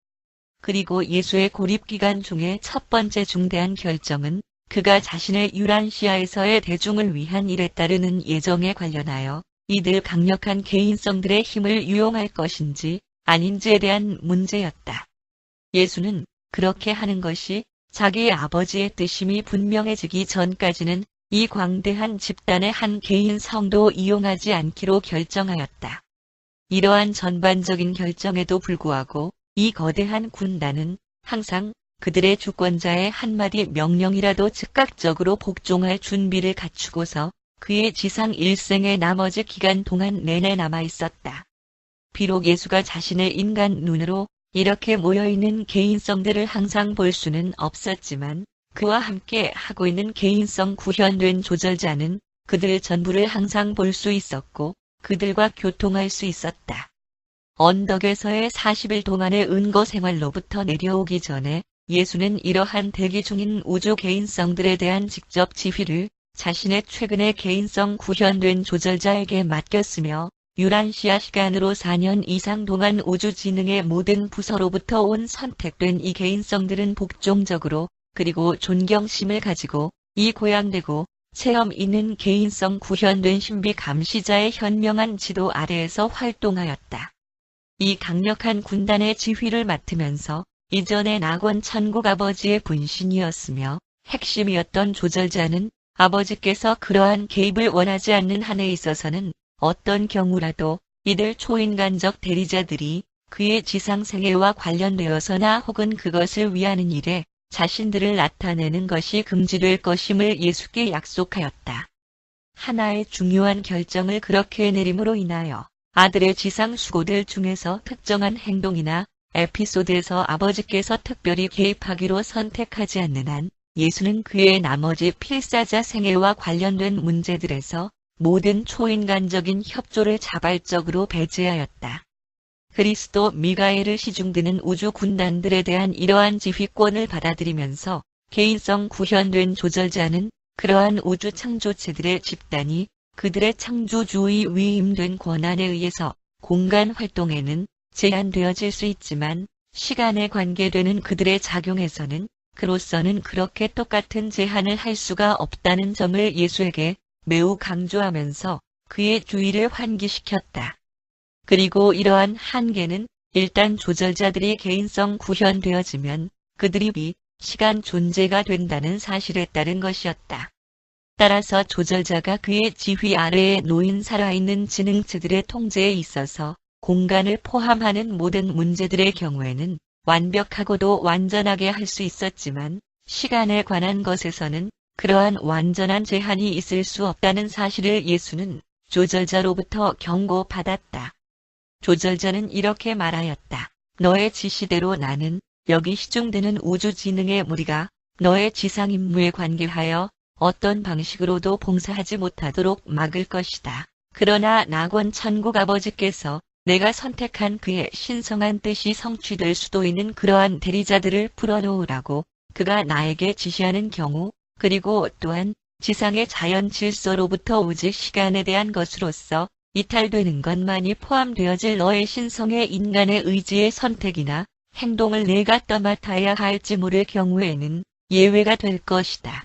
그리고 예수의 고립기간 중에 첫 번째 중대한 결정은 그가 자신의 유란시아에서의 대중을 위한 일에 따르는 예정에 관련하여 이들 강력한 개인성들의 힘을 유용할 것인지 아닌지에 대한 문제였다. 예수는 그렇게 하는 것이 자기의 아버지의 뜻임이 분명해지기 전까지는 이 광대한 집단의 한 개인 성도 이용하지 않기로 결정하였다. 이러한 전반적인 결정에도 불구하고 이 거대한 군단은 항상 그들의 주권자의 한마디 명령이라도 즉각적으로 복종할 준비를 갖추고서 그의 지상 일생의 나머지 기간 동안 내내 남아 있었다. 비록 예수가 자신의 인간 눈으로 이렇게 모여있는 개인성들을 항상 볼 수는 없었지만 그와 함께 하고 있는 개인성 구현된 조절자는 그들 전부를 항상 볼 수 있었고 그들과 교통할 수 있었다. 언덕에서의 40일 동안의 은거 생활로부터 내려오기 전에 예수는 이러한 대기 중인 우주 개인성들에 대한 직접 지휘를 자신의 최근의 개인성 구현된 조절자에게 맡겼으며 유란시아 시간으로 4년 이상 동안 우주 지능의 모든 부서로부터 온 선택된 이 개인성들은 복종적으로 그리고 존경심을 가지고 이 고양되고 체험 있는 개인성 구현된 신비 감시자의 현명한 지도 아래에서 활동하였다. 이 강력한 군단의 지휘를 맡으면서 이전의 낙원 천국 아버지의 분신이었으며 핵심이었던 조절자는 아버지께서 그러한 개입을 원하지 않는 한에 있어서는 어떤 경우라도 이들 초인간적 대리자들이 그의 지상생애와 관련되어서나 혹은 그것을 위하는 일에 자신들을 나타내는 것이 금지될 것임을 예수께 약속하였다. 하나의 중요한 결정을 그렇게 내림으로 인하여 아들의 지상 수고들 중에서 특정한 행동이나 에피소드에서 아버지께서 특별히 개입하기로 선택하지 않는 한 예수는 그의 나머지 필사자 생애와 관련된 문제들에서 모든 초인간적인 협조를 자발적으로 배제하였다. 그리스도 미가엘을 시중드는 우주 군단들에 대한 이러한 지휘권을 받아들이면서 개인성 구현된 조절자는 그러한 우주 창조체들의 집단이 그들의 창조주의 위임된 권한에 의해서 공간 활동에는 제한되어질 수 있지만 시간에 관계되는 그들의 작용에서는 그로서는 그렇게 똑같은 제한을 할 수가 없다는 점을 예수에게 매우 강조하면서 그의 주의를 환기시켰다. 그리고 이러한 한계는 일단 조절자들이 개인성 구현되어지면 그들이 시간 존재가 된다는 사실에 따른 것이었다. 따라서 조절자가 그의 지휘 아래에 놓인 살아있는 지능체들의 통제에 있어서 공간을 포함하는 모든 문제들의 경우에는 완벽하고도 완전하게 할 수 있었지만 시간에 관한 것에서는 그러한 완전한 제한이 있을 수 없다는 사실을 예수는 조절자로부터 경고받았다. 조절자는 이렇게 말하였다. 너의 지시대로 나는 여기 시중되는 우주 지능의 무리가 너의 지상 임무에 관계하여 어떤 방식으로도 봉사하지 못하도록 막을 것이다. 그러나 낙원 천국 아버지께서 내가 선택한 그의 신성한 뜻이 성취될 수도 있는 그러한 대리자들을 풀어놓으라고 그가 나에게 지시하는 경우, 그리고 또한 지상의 자연 질서로부터 오직 시간에 대한 것으로서 이탈되는 것만이 포함되어질 너의 신성의 인간의 의지의 선택이나 행동을 내가 떠맡아야 할지 모를 경우에는 예외가 될 것이다.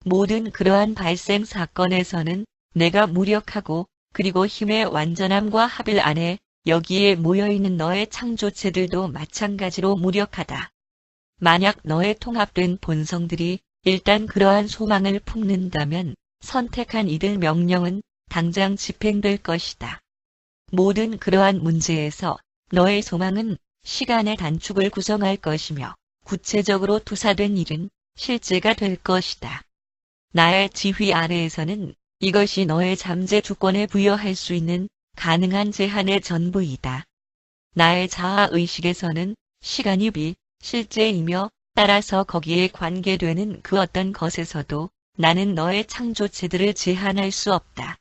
모든 그러한 발생 사건에서는 내가 무력하고 그리고 힘의 완전함과 합일 안에 여기에 모여있는 너의 창조체들도 마찬가지로 무력하다. 만약 너의 통합된 본성들이 일단 그러한 소망을 품는다면 선택한 이들 명령은 당장 집행될 것이다. 모든 그러한 문제에서 너의 소망은 시간의 단축을 구성할 것이며 구체적으로 투사된 일은 실제가 될 것이다. 나의 지휘 아래에서는 이것이 너의 잠재 주권에 부여할 수 있는 가능한 제한의 전부이다. 나의 자아의식에서는 시간이 실제이며 따라서 거기에 관계되는 그 어떤 것에서도 나는 너의 창조체들을 제한할 수 없다.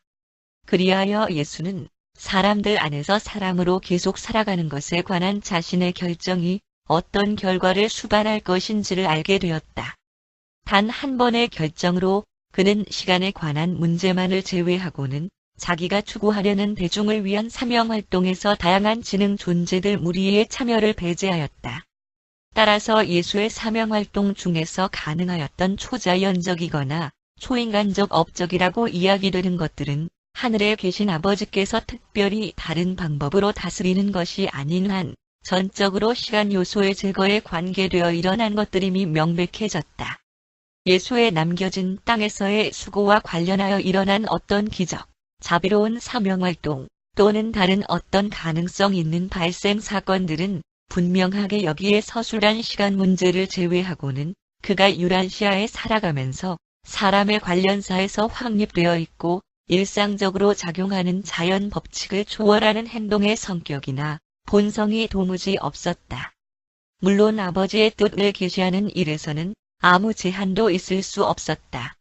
그리하여 예수는 사람들 안에서 사람으로 계속 살아가는 것에 관한 자신의 결정이 어떤 결과를 수반할 것인지를 알게 되었다. 단 한 번의 결정으로 그는 시간에 관한 문제만을 제외하고는 자기가 추구하려는 대중을 위한 사명활동에서 다양한 지능 존재들 무리의 참여를 배제하였다. 따라서 예수의 사명활동 중에서 가능하였던 초자연적이거나 초인간적 업적이라고 이야기되는 것들은 하늘에 계신 아버지께서 특별히 다른 방법으로 다스리는 것이 아닌 한 전적으로 시간 요소의 제거에 관계되어 일어난 것들임이 명백해졌다. 예수에 남겨진 땅에서의 수고와 관련하여 일어난 어떤 기적, 자비로운 사명활동 또는 다른 어떤 가능성 있는 발생 사건들은 분명하게 여기에 서술한 시간 문제를 제외하고는 그가 유란시아에 살아가면서 사람의 관련사에서 확립되어 있고 일상적으로 작용하는 자연 법칙을 초월하는 행동의 성격이나 본성이 도무지 없었다. 물론 아버지의 뜻을 계시하는 일에서는 아무 제한도 있을 수 없었다.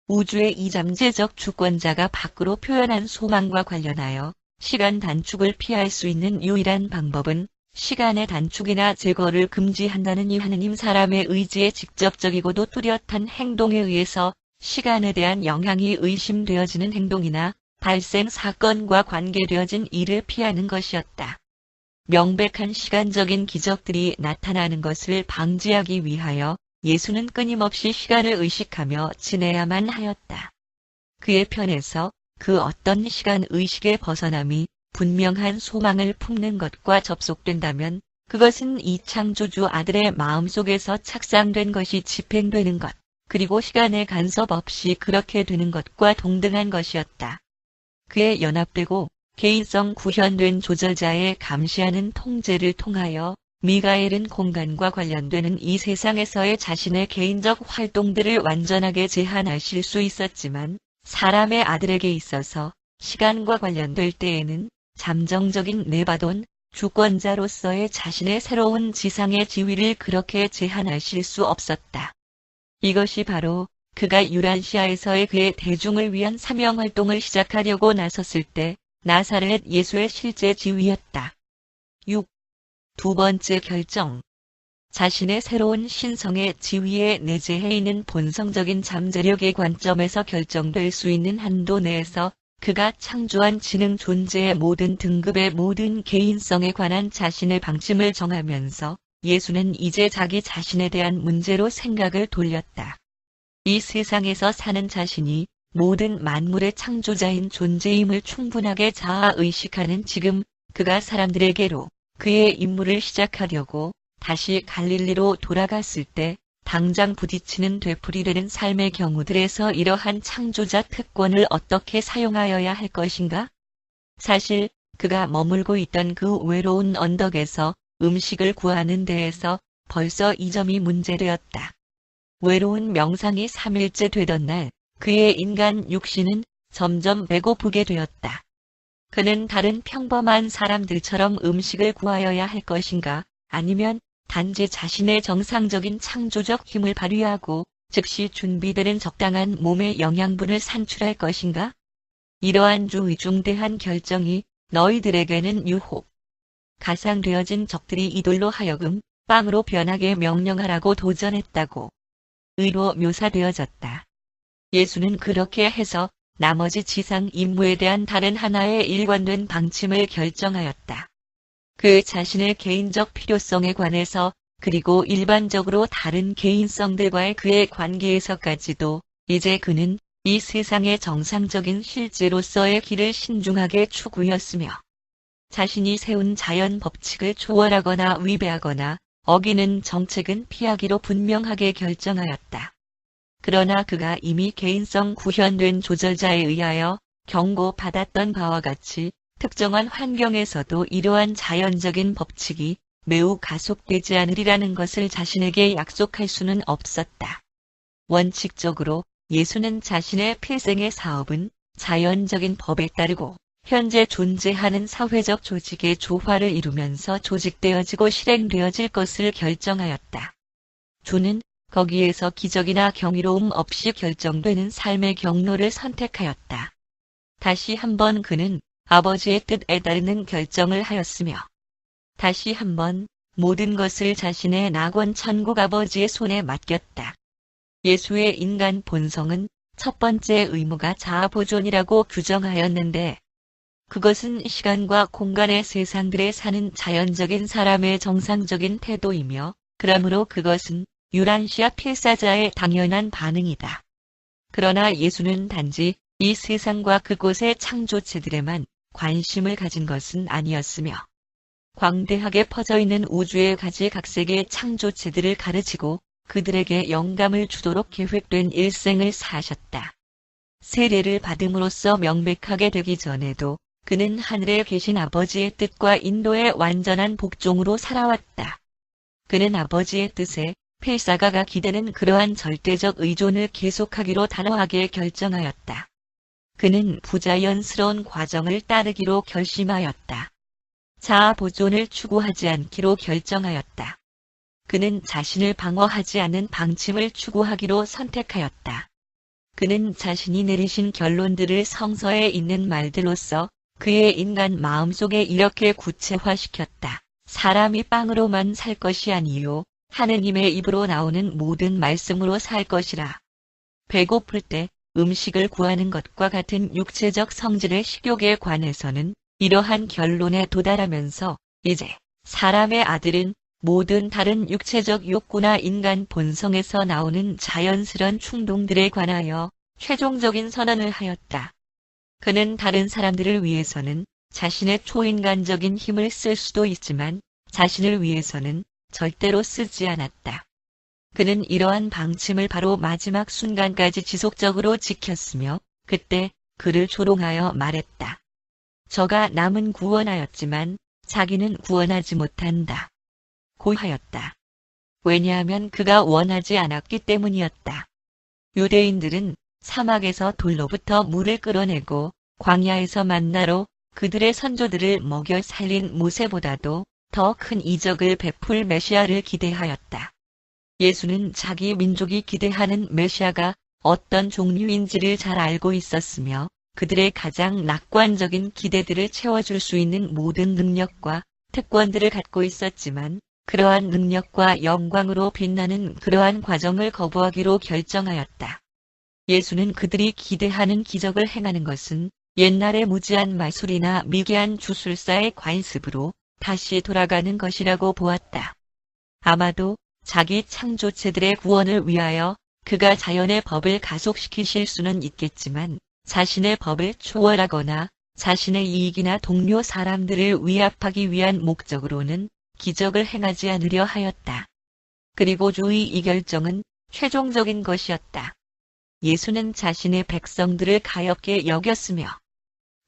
우주의 이잠재적 주권자가 밖으로 표현한 소망과 관련하여 시간 단축을 피할 수 있는 유일한 방법은 시간의 단축이나 제거를 금지한다는 이 하느님 사람의 의지에 직접적이고도 뚜렷한 행동에 의해서 시간에 대한 영향이 의심되어지는 행동이나 발생 사건과 관계되어진 일을 피하는 것이었다. 명백한 시간적인 기적들이 나타나는 것을 방지하기 위하여 예수는 끊임없이 시간을 의식하며 지내야만 하였다. 그의 편에서 그 어떤 시간 의식의 벗어남이 분명한 소망을 품는 것과 접속된다면 그것은 이 창조주 아들의 마음속에서 착상된 것이 집행되는 것, 그리고 시간의 간섭 없이 그렇게 되는 것과 동등한 것이었다. 그의 연합되고 개인성 구현된 조절자의 감시하는 통제를 통하여 미가엘은 공간과 관련되는 이 세상에서의 자신의 개인적 활동들을 완전하게 제한하실 수 있었지만 사람의 아들에게 있어서 시간과 관련될 때에는 잠정적인 네바돈 주권자로서의 자신의 새로운 지상의 지위를 그렇게 제한하실 수 없었다. 이것이 바로 그가 유란시아에서의 그의 대중을 위한 사명활동을 시작하려고 나섰을 때 나사렛 예수의 실제 지위였다. 6. 두 번째 결정. 자신의 새로운 신성의 지위에 내재해 있는 본성적인 잠재력의 관점에서 결정될 수 있는 한도 내에서 그가 창조한 지능 존재의 모든 등급의 모든 개인성에 관한 자신의 방침을 정하면서 예수는 이제 자기 자신에 대한 문제로 생각을 돌렸다. 이 세상에서 사는 자신이 모든 만물의 창조자인 존재임을 충분하게 자아의식하는 지금 그가 사람들에게로 그의 임무를 시작하려고 다시 갈릴리로 돌아갔을 때 당장 부딪히는 되풀이되는 삶의 경우들에서 이러한 창조자 특권을 어떻게 사용하여야 할 것인가? 사실 그가 머물고 있던 그 외로운 언덕에서 음식을 구하는 데에서 벌써 이 점이 문제되었다. 외로운 명상이 3일째 되던 날 그의 인간 육신은 점점 배고프게 되었다. 그는 다른 평범한 사람들처럼 음식을 구하여야 할 것인가? 아니면 단지 자신의 정상적인 창조적 힘을 발휘하고 즉시 준비되는 적당한 몸의 영양분을 산출할 것인가? 이러한 중대한 결정이 너희들에게는 유혹, 가상되어진 적들이 이돌로 하여금 빵으로 변하게 명령하라고 도전했다고 의로 묘사되어졌다. 예수는 그렇게 해서 나머지 지상 임무에 대한 다른 하나의 일관된 방침을 결정하였다. 그 자신의 개인적 필요성에 관해서 그리고 일반적으로 다른 개인성들과의 그의 관계에서까지도 이제 그는 이 세상의 정상적인 실제로서의 길을 신중하게 추구했으며 자신이 세운 자연 법칙을 초월하거나 위배하거나 어기는 정책은 피하기로 분명하게 결정하였다. 그러나 그가 이미 개인성 구현된 조절자에 의하여 경고받았던 바와 같이 특정한 환경에서도 이러한 자연적인 법칙이 매우 가속되지 않으리라는 것을 자신에게 약속할 수는 없었다. 원칙적으로 예수는 자신의 필생의 사업은 자연적인 법에 따르고 현재 존재하는 사회적 조직의 조화를 이루면서 조직되어지고 실행되어질 것을 결정하였다. 주는 거기에서 기적이나 경이로움 없이 결정되는 삶의 경로를 선택하였다. 다시 한번 그는 아버지의 뜻에 따르는 결정을 하였으며 다시 한번 모든 것을 자신의 낙원 천국 아버지의 손에 맡겼다. 예수의 인간 본성은 첫 번째 의무가 자아보존이라고 규정하였는데 그것은 시간과 공간의 세상들에 사는 자연적인 사람의 정상적인 태도이며 그러므로 그것은 유란시아 필사자의 당연한 반응이다. 그러나 예수는 단지 이 세상과 그곳의 창조체들에만 관심을 가진 것은 아니었으며 광대하게 퍼져있는 우주의 가지각색의 창조체들을 가르치고 그들에게 영감을 주도록 계획된 일생을 사셨다. 세례를 받음으로써 명백하게 되기 전에도 그는 하늘에 계신 아버지의 뜻과 인도의 완전한 복종으로 살아왔다. 그는 아버지의 뜻에 필사가가 기대는 그러한 절대적 의존을 계속하기로 단호하게 결정하였다. 그는 부자연스러운 과정을 따르기로 결심하였다. 자아 보존을 추구하지 않기로 결정하였다. 그는 자신을 방어하지 않는 방침을 추구하기로 선택하였다. 그는 자신이 내리신 결론들을 성서에 있는 말들로써 그의 인간 마음속에 이렇게 구체화시켰다. 사람이 빵으로만 살 것이 아니요 하느님의 입으로 나오는 모든 말씀으로 살 것이라. 배고플 때 음식을 구하는 것과 같은 육체적 성질의 식욕에 관해서는 이러한 결론에 도달하면서 이제 사람의 아들은 모든 다른 육체적 욕구나 인간 본성에서 나오는 자연스러운 충동들에 관하여 최종적인 선언을 하였다. 그는 다른 사람들을 위해서는 자신의 초인간적인 힘을 쓸 수도 있지만 자신을 위해서는 절대로 쓰지 않았다. 그는 이러한 방침을 바로 마지막 순간까지 지속적으로 지켰으며 그때 그를 조롱하여 말했다. 저가 남은 구원하였지만 자기는 구원하지 못한다. 고하였다. 왜냐하면 그가 원하지 않았기 때문이었다. 유대인들은 사막에서 돌로부터 물을 끌어내고 광야에서 만나로 그들의 선조들을 먹여 살린 모세보다도 더 큰 이적을 베풀 메시아를 기대하였다. 예수는 자기 민족이 기대하는 메시아가 어떤 종류인지를 잘 알고 있었으며 그들의 가장 낙관적인 기대들을 채워줄 수 있는 모든 능력과 특권들을 갖고 있었지만 그러한 능력과 영광으로 빛나는 그러한 과정을 거부하기로 결정하였다. 예수는 그들이 기대하는 기적을 행하는 것은 옛날의 무지한 마술이나 미개한 주술사의 관습으로 다시 돌아가는 것이라고 보았다. 아마도 자기 창조체들의 구원을 위하여 그가 자연의 법을 가속시키실 수는 있겠지만 자신의 법을 초월하거나 자신의 이익이나 동료 사람들을 위압하기 위한 목적으로는 기적을 행하지 않으려 하였다. 그리고 주의 이 결정은 최종적인 것이었다. 예수는 자신의 백성들을 가엾게 여겼으며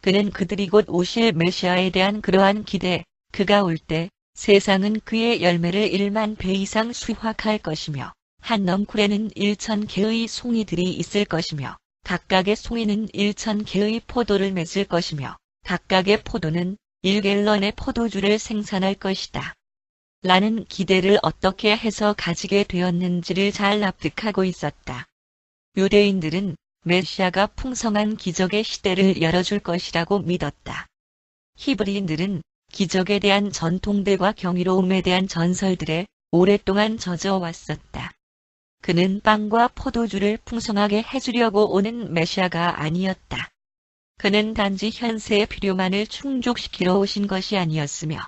그는 그들이 곧 오실 메시아에 대한 그러한 기대, 그가 올 때 세상은 그의 열매를 1만 배 이상 수확할 것이며 한 넝쿨에는 1000개의 송이들이 있을 것이며 각각의 송이는 1000개의 포도를 맺을 것이며 각각의 포도는 1갤런의 포도주를 생산할 것이다. 라는 기대를 어떻게 해서 가지게 되었는지를 잘 납득하고 있었다. 유대인들은 메시아가 풍성한 기적의 시대를 열어줄 것이라고 믿었다. 히브리인들은 기적에 대한 전통들과 경이로움에 대한 전설들에 오랫동안 젖어왔었다. 그는 빵과 포도주를 풍성하게 해주려고 오는 메시아가 아니었다. 그는 단지 현세의 필요만을 충족시키러 오신 것이 아니었으며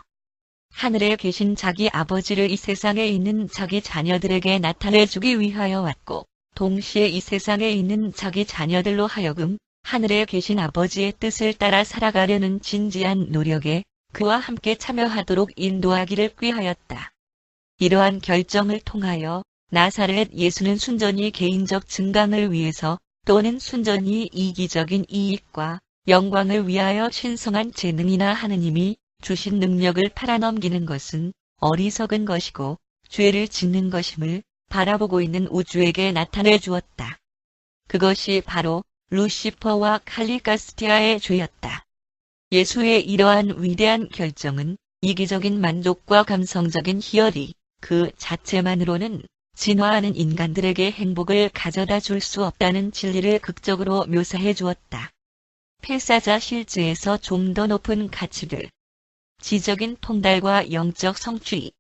하늘에 계신 자기 아버지를 이 세상에 있는 자기 자녀들에게 나타내주기 위하여 왔고 동시에 이 세상에 있는 자기 자녀들로 하여금 하늘에 계신 아버지의 뜻을 따라 살아가려는 진지한 노력에 그와 함께 참여하도록 인도하기를 꾀하였다. 이러한 결정을 통하여 나사렛 예수는 순전히 개인적 증강을 위해서 또는 순전히 이기적인 이익과 영광을 위하여 신성한 재능이나 하느님이 주신 능력을 팔아넘기는 것은 어리석은 것이고 죄를 짓는 것임을 바라보고 있는 우주에게 나타내 주었다. 그것이 바로 루시퍼와 칼리가스티아의 죄였다. 예수의 이러한 위대한 결정은 이기적인 만족과 감성적인 희열이 그 자체만으로는 진화하는 인간들에게 행복을 가져다 줄 수 없다는 진리를 극적으로 묘사해 주었다. 필사자 실즈에서 좀 더 높은 가치들, 지적인 통달과 영적 성취이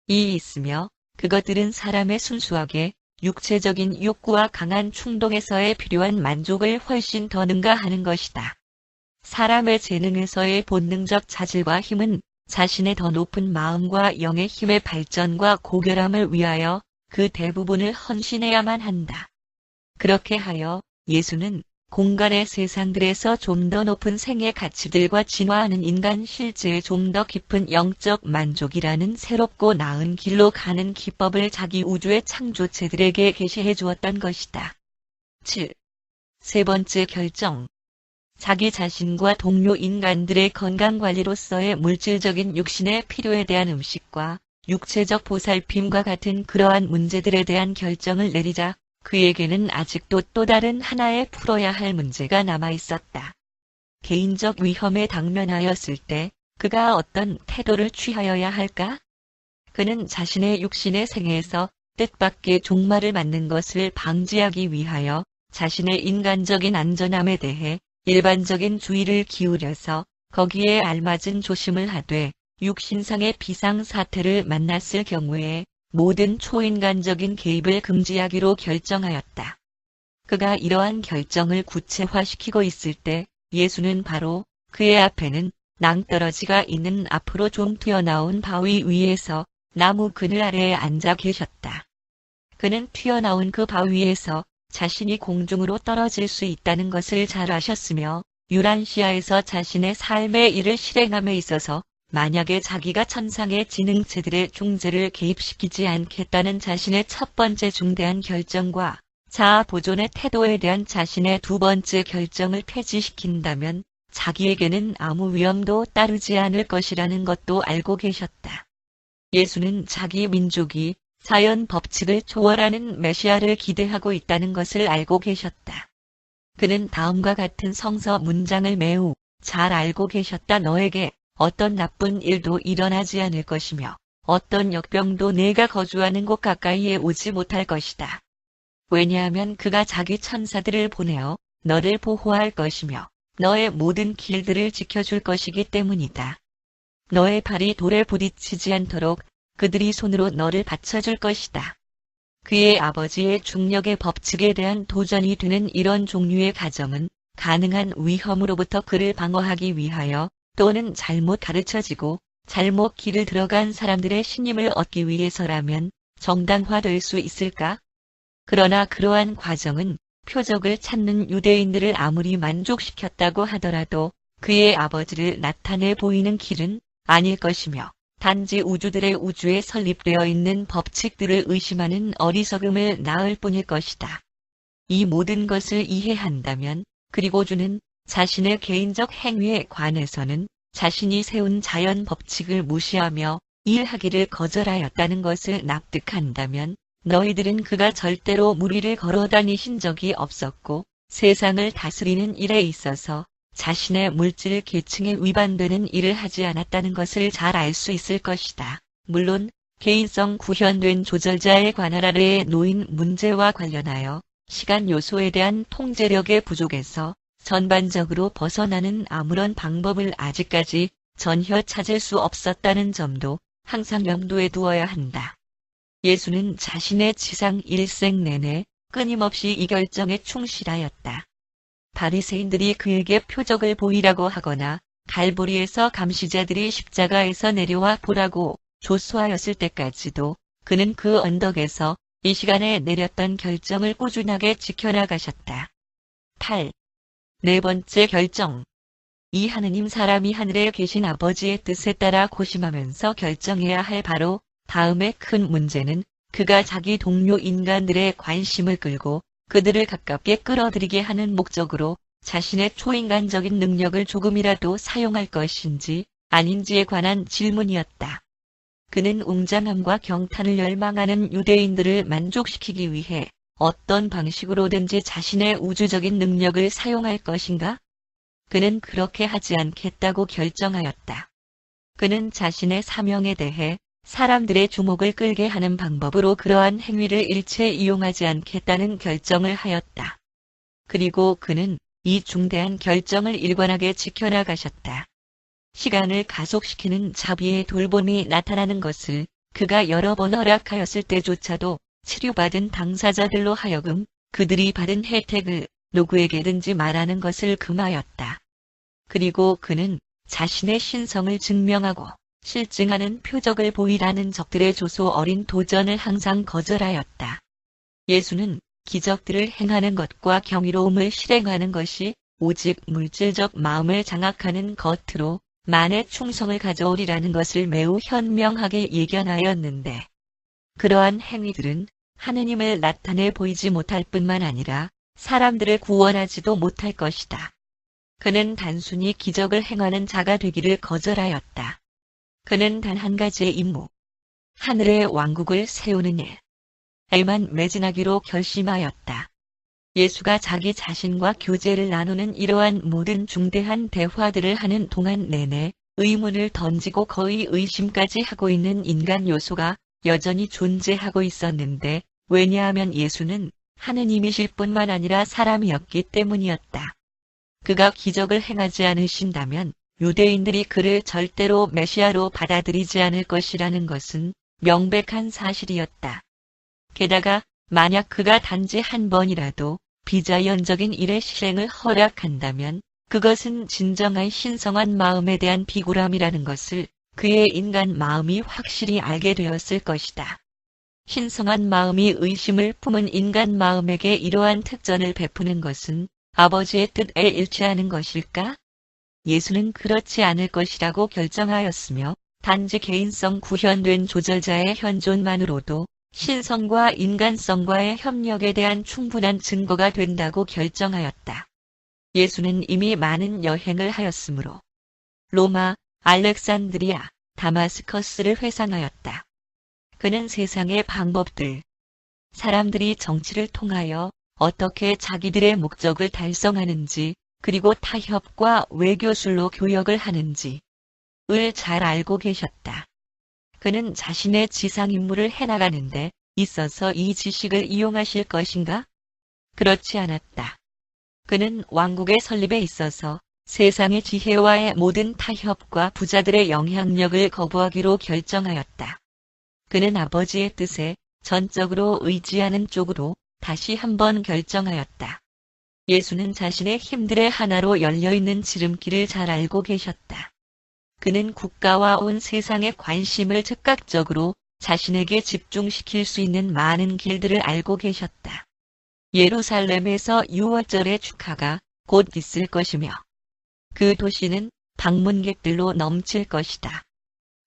있으며 그것들은 사람의 순수하게 육체적인 욕구와 강한 충동에서의 필요한 만족을 훨씬 더 능가하는 것이다. 사람의 재능에서의 본능적 자질과 힘은 자신의 더 높은 마음과 영의 힘의 발전과 고결함을 위하여 그 대부분을 헌신해야만 한다. 그렇게 하여 예수는 공간의 세상들에서 좀 더 높은 생의 가치들과 진화하는 인간 실제의 좀 더 깊은 영적 만족이라는 새롭고 나은 길로 가는 기법을 자기 우주의 창조체들에게 계시해 주었던 것이다. 7. 세 번째 결정. 자기 자신과 동료 인간들의 건강관리로서의 물질적인 육신의 필요에 대한 음식과 육체적 보살핌과 같은 그러한 문제들에 대한 결정을 내리자 그에게는 아직도 또 다른 하나의 풀어야 할 문제가 남아 있었다. 개인적 위험에 당면하였을 때 그가 어떤 태도를 취하여야 할까? 그는 자신의 육신의 생애에서 뜻밖의 종말을 맞는 것을 방지하기 위하여 자신의 인간적인 안전함에 대해 일반적인 주의를 기울여서 거기에 알맞은 조심을 하되 육신상의 비상사태를 만났을 경우에 모든 초인간적인 개입을 금지하기로 결정하였다. 그가 이러한 결정을 구체화시키고 있을 때 예수는 바로 그의 앞에는 낭떠러지가 있는 앞으로 좀 튀어나온 바위 위에서 나무 그늘 아래에 앉아 계셨다. 그는 튀어나온 그 바위에서 자신이 공중으로 떨어질 수 있다는 것을 잘 아셨으며 유란시아에서 자신의 삶의 일을 실행함에 있어서 만약에 자기가 천상의 지능체들의 중재를 개입시키지 않겠다는 자신의 첫 번째 중대한 결정과 자아 보존의 태도에 대한 자신의 두 번째 결정을 폐지시킨다면 자기에게는 아무 위험도 따르지 않을 것이라는 것도 알고 계셨다. 예수는 자기 민족이 자연 법칙을 초월하는 메시아를 기대하고 있다는 것을 알고 계셨다. 그는 다음과 같은 성서 문장을 매우 잘 알고 계셨다. 너에게 어떤 나쁜 일도 일어나지 않을 것이며 어떤 역병도 내가 거주하는 곳 가까이에 오지 못할 것이다. 왜냐하면 그가 자기 천사들을 보내어 너를 보호할 것이며 너의 모든 길들을 지켜줄 것이기 때문이다. 너의 발이 돌에 부딪히지 않도록 그들이 손으로 너를 받쳐줄 것이다. 그의 아버지의 중력의 법칙에 대한 도전이 되는 이런 종류의 가정은 가능한 위험으로부터 그를 방어하기 위하여 또는 잘못 가르쳐지고 잘못 길을 들어간 사람들의 신임을 얻기 위해서라면 정당화될 수 있을까? 그러나 그러한 과정은 표적을 찾는 유대인들을 아무리 만족시켰다고 하더라도 그의 아버지를 나타내 보이는 길은 아닐 것이며 단지 우주들의 우주에 설립되어 있는 법칙들을 의심하는 어리석음을 낳을 뿐일 것이다. 이 모든 것을 이해한다면 그리고 주는 자신의 개인적 행위에 관해서는 자신이 세운 자연 법칙을 무시하며 일하기를 거절하였다는 것을 납득한다면 너희들은 그가 절대로 무리를 걸어 다니신 적이 없었고 세상을 다스리는 일에 있어서 자신의 물질 계층에 위반되는 일을 하지 않았다는 것을 잘 알 수 있을 것이다. 물론 개인성 구현된 조절자의 관할 아래에 놓인 문제와 관련하여 시간 요소에 대한 통제력의 부족에서 전반적으로 벗어나는 아무런 방법을 아직까지 전혀 찾을 수 없었다는 점도 항상 염두에 두어야 한다. 예수는 자신의 지상 일생 내내 끊임없이 이 결정에 충실하였다. 바리새인들이 그에게 표적을 보이라고 하거나 갈보리에서 감시자들이 십자가에서 내려와 보라고 조소하였을 때까지도 그는 그 언덕에서 이 시간에 내렸던 결정을 꾸준하게 지켜나가셨다. 8. 네 번째 결정. 이 하느님 사람이 하늘에 계신 아버지의 뜻에 따라 고심하면서 결정해야 할 바로 다음의 큰 문제는 그가 자기 동료 인간들의 관심을 끌고 그들을 가깝게 끌어들이게 하는 목적으로 자신의 초인간적인 능력을 조금이라도 사용할 것인지 아닌지에 관한 질문이었다. 그는 웅장함과 경탄을 열망하는 유대인들을 만족시키기 위해 어떤 방식으로든지 자신의 우주적인 능력을 사용할 것인가? 그는 그렇게 하지 않겠다고 결정하였다. 그는 자신의 사명에 대해 사람들의 주목을 끌게 하는 방법으로 그러한 행위를 일체 이용하지 않겠다는 결정을 하였다. 그리고 그는 이 중대한 결정을 일관하게 지켜나가셨다. 시간을 가속시키는 자비의 돌봄이 나타나는 것을 그가 여러 번 허락하였을 때조차도 치료받은 당사자들로 하여금 그들이 받은 혜택을 누구에게든지 말하는 것을 금하였다. 그리고 그는 자신의 신성을 증명하고 실증하는 표적을 보이라는 적들의 조소 어린 도전을 항상 거절하였다. 예수는 기적들을 행하는 것과 경이로움을 실행하는 것이 오직 물질적 마음을 장악하는 겉으로 만의 충성을 가져오리라는 것을 매우 현명하게 예견하였는데 그러한 행위들은 하느님을 나타내 보이지 못할 뿐만 아니라 사람들을 구원하지도 못할 것이다. 그는 단순히 기적을 행하는 자가 되기를 거절하였다. 그는 단 한 가지의 임무, 하늘의 왕국을 세우는 일에만 매진하기로 결심하였다. 예수가 자기 자신과 교제를 나누는 이러한 모든 중대한 대화들을 하는 동안 내내 의문을 던지고 거의 의심까지 하고 있는 인간 요소가 여전히 존재하고 있었는데 왜냐하면 예수는 하느님이실 뿐만 아니라 사람이었기 때문이었다. 그가 기적을 행하지 않으신다면 유대인들이 그를 절대로 메시아로 받아들이지 않을 것이라는 것은 명백한 사실이었다. 게다가 만약 그가 단지 한 번이라도 비자연적인 일의 실행을 허락한다면 그것은 진정한 신성한 마음에 대한 비굴함이라는 것을 그의 인간 마음이 확실히 알게 되었을 것이다. 신성한 마음이 의심을 품은 인간 마음에게 이러한 특전을 베푸는 것은 아버지의 뜻에 일치하는 것일까? 예수는 그렇지 않을 것이라고 결정하였으며 단지 개인성 구현된 조절자의 현존만으로도 신성과 인간성과의 협력에 대한 충분한 증거가 된다고 결정하였다. 예수는 이미 많은 여행을 하였으므로 로마, 알렉산드리아, 다마스커스를 회상하였다. 그는 세상의 방법들, 사람들이 정치를 통하여 어떻게 자기들의 목적을 달성하는지 그리고 타협과 외교술로 교역을 하는지 을 잘 알고 계셨다. 그는 자신의 지상 임무를 해나가는데 있어서 이 지식을 이용하실 것인가? 그렇지 않았다. 그는 왕국의 설립에 있어서 세상의 지혜와의 모든 타협과 부자들의 영향력을 거부하기로 결정하였다. 그는 아버지의 뜻에 전적으로 의지하는 쪽으로 다시 한번 결정하였다. 예수는 자신의 힘들의 하나로 열려있는 지름길을 잘 알고 계셨다. 그는 국가와 온 세상의 관심을 즉각적으로 자신에게 집중시킬 수 있는 많은 길들을 알고 계셨다. 예루살렘에서 유월절의 축하가 곧 있을 것이며 그 도시는 방문객들로 넘칠 것이다.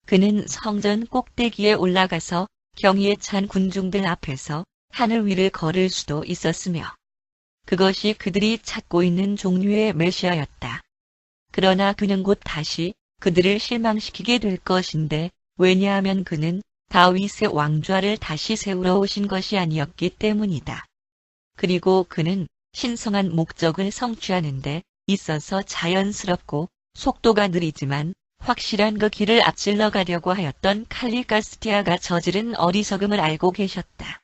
그는 성전 꼭대기에 올라가서 경의에 찬 군중들 앞에서 하늘 위를 걸을 수도 있었으며 그것이 그들이 찾고 있는 종류의 메시아였다. 그러나 그는 곧 다시 그들을 실망시키게 될 것인데 왜냐하면 그는 다윗의 왕좌를 다시 세우러 오신 것이 아니었기 때문이다. 그리고 그는 신성한 목적을 성취하는데 있어서 자연스럽고 속도가 느리지만 확실한 그 길을 앞질러 가려고 하였던 칼리가스티아가 저지른 어리석음을 알고 계셨다.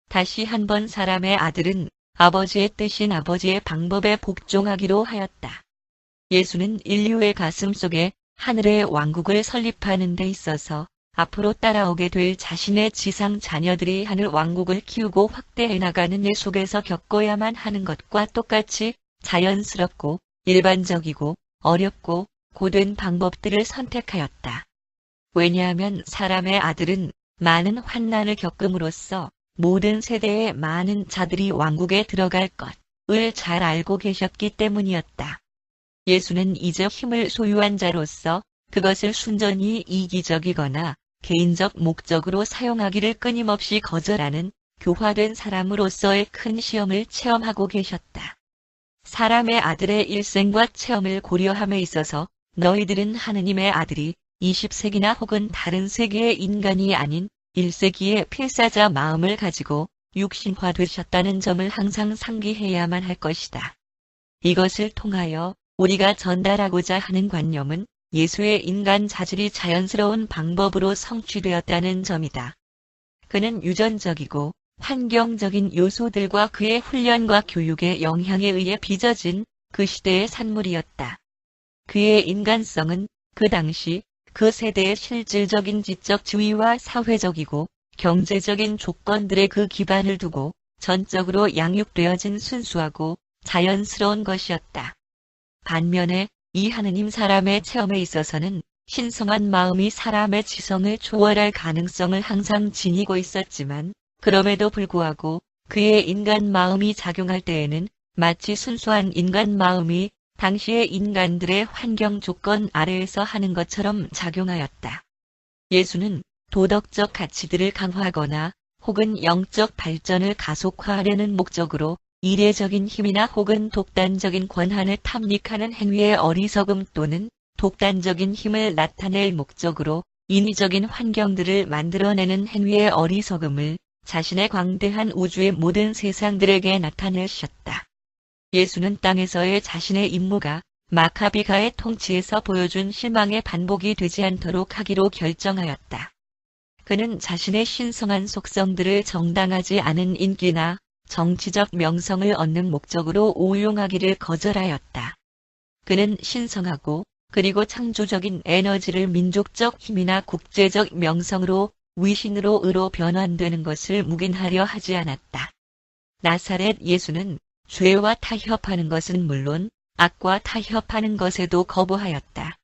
다시 한번 사람의 아들은 아버지의 뜻인 아버지의 방법에 복종하기로 하였다. 예수는 인류의 가슴 속에 하늘의 왕국을 설립하는 데 있어서 앞으로 따라오게 될 자신의 지상 자녀들이 하늘 왕국을 키우고 확대해 나가는 일 속에서 겪어야만 하는 것과 똑같이 자연스럽고 일반적이고 어렵고 고된 방법들을 선택하였다. 왜냐하면 사람의 아들은 많은 환난을 겪음으로써 모든 세대의 많은 자들이 왕국에 들어갈 것을 잘 알고 계셨기 때문이었다. 예수는 이제 힘을 소유한 자로서 그것을 순전히 이기적이거나 개인적 목적으로 사용하기를 끊임없이 거절하는 교화된 사람으로서의 큰 시험을 체험하고 계셨다. 사람의 아들의 일생과 체험을 고려함에 있어서 너희들은 하느님의 아들이 20세기나 혹은 다른 세기의 인간이 아닌 1세기의 필사자 마음을 가지고 육신화되셨다는 점을 항상 상기해야만 할 것이다. 이것을 통하여 우리가 전달하고자 하는 관념은 예수의 인간 자질이 자연스러운 방법으로 성취되었다는 점이다. 그는 유전적이고 환경적인 요소들과 그의 훈련과 교육의 영향에 의해 빚어진 그 시대의 산물이었다. 그의 인간성은 그 당시 그 세대의 실질적인 지적 지위와 사회적이고 경제적인 조건들의 그 기반을 두고 전적으로 양육되어진 순수하고 자연스러운 것이었다. 반면에 이 하느님 사람의 체험에 있어서는 신성한 마음이 사람의 지성을 초월할 가능성을 항상 지니고 있었지만 그럼에도 불구하고 그의 인간 마음이 작용할 때에는 마치 순수한 인간 마음이 당시의 인간들의 환경 조건 아래에서 하는 것처럼 작용하였다. 예수는 도덕적 가치들을 강화하거나 혹은 영적 발전을 가속화하려는 목적으로 이례적인 힘이나 혹은 독단적인 권한을 탐닉하는 행위의 어리석음 또는 독단적인 힘을 나타낼 목적으로 인위적인 환경들을 만들어내는 행위의 어리석음을 자신의 광대한 우주의 모든 세상들에게 나타내셨다. 예수는 땅에서의 자신의 임무가 마카비가의 통치에서 보여준 실망의 반복이 되지 않도록 하기로 결정하였다. 그는 자신의 신성한 속성들을 정당하지 않은 인기나 정치적 명성을 얻는 목적으로 오용하기를 거절하였다. 그는 신성하고 그리고 창조적인 에너지를 민족적 힘이나 국제적 명성으로 위신으로 의로 변환되는 것을 묵인하려 하지 않았다. 나사렛 예수는 죄와 타협하는 것은 물론 악과 타협하는 것에도 거부하였다.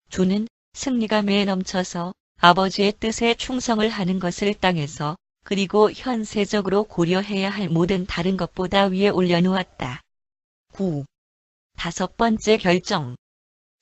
주는 승리감에 넘쳐서 아버지의 뜻에 충성을 하는 것을 땅에서 그리고 현세적으로 고려해야 할 모든 다른 것보다 위에 올려놓았다. 9. 다섯 번째 결정.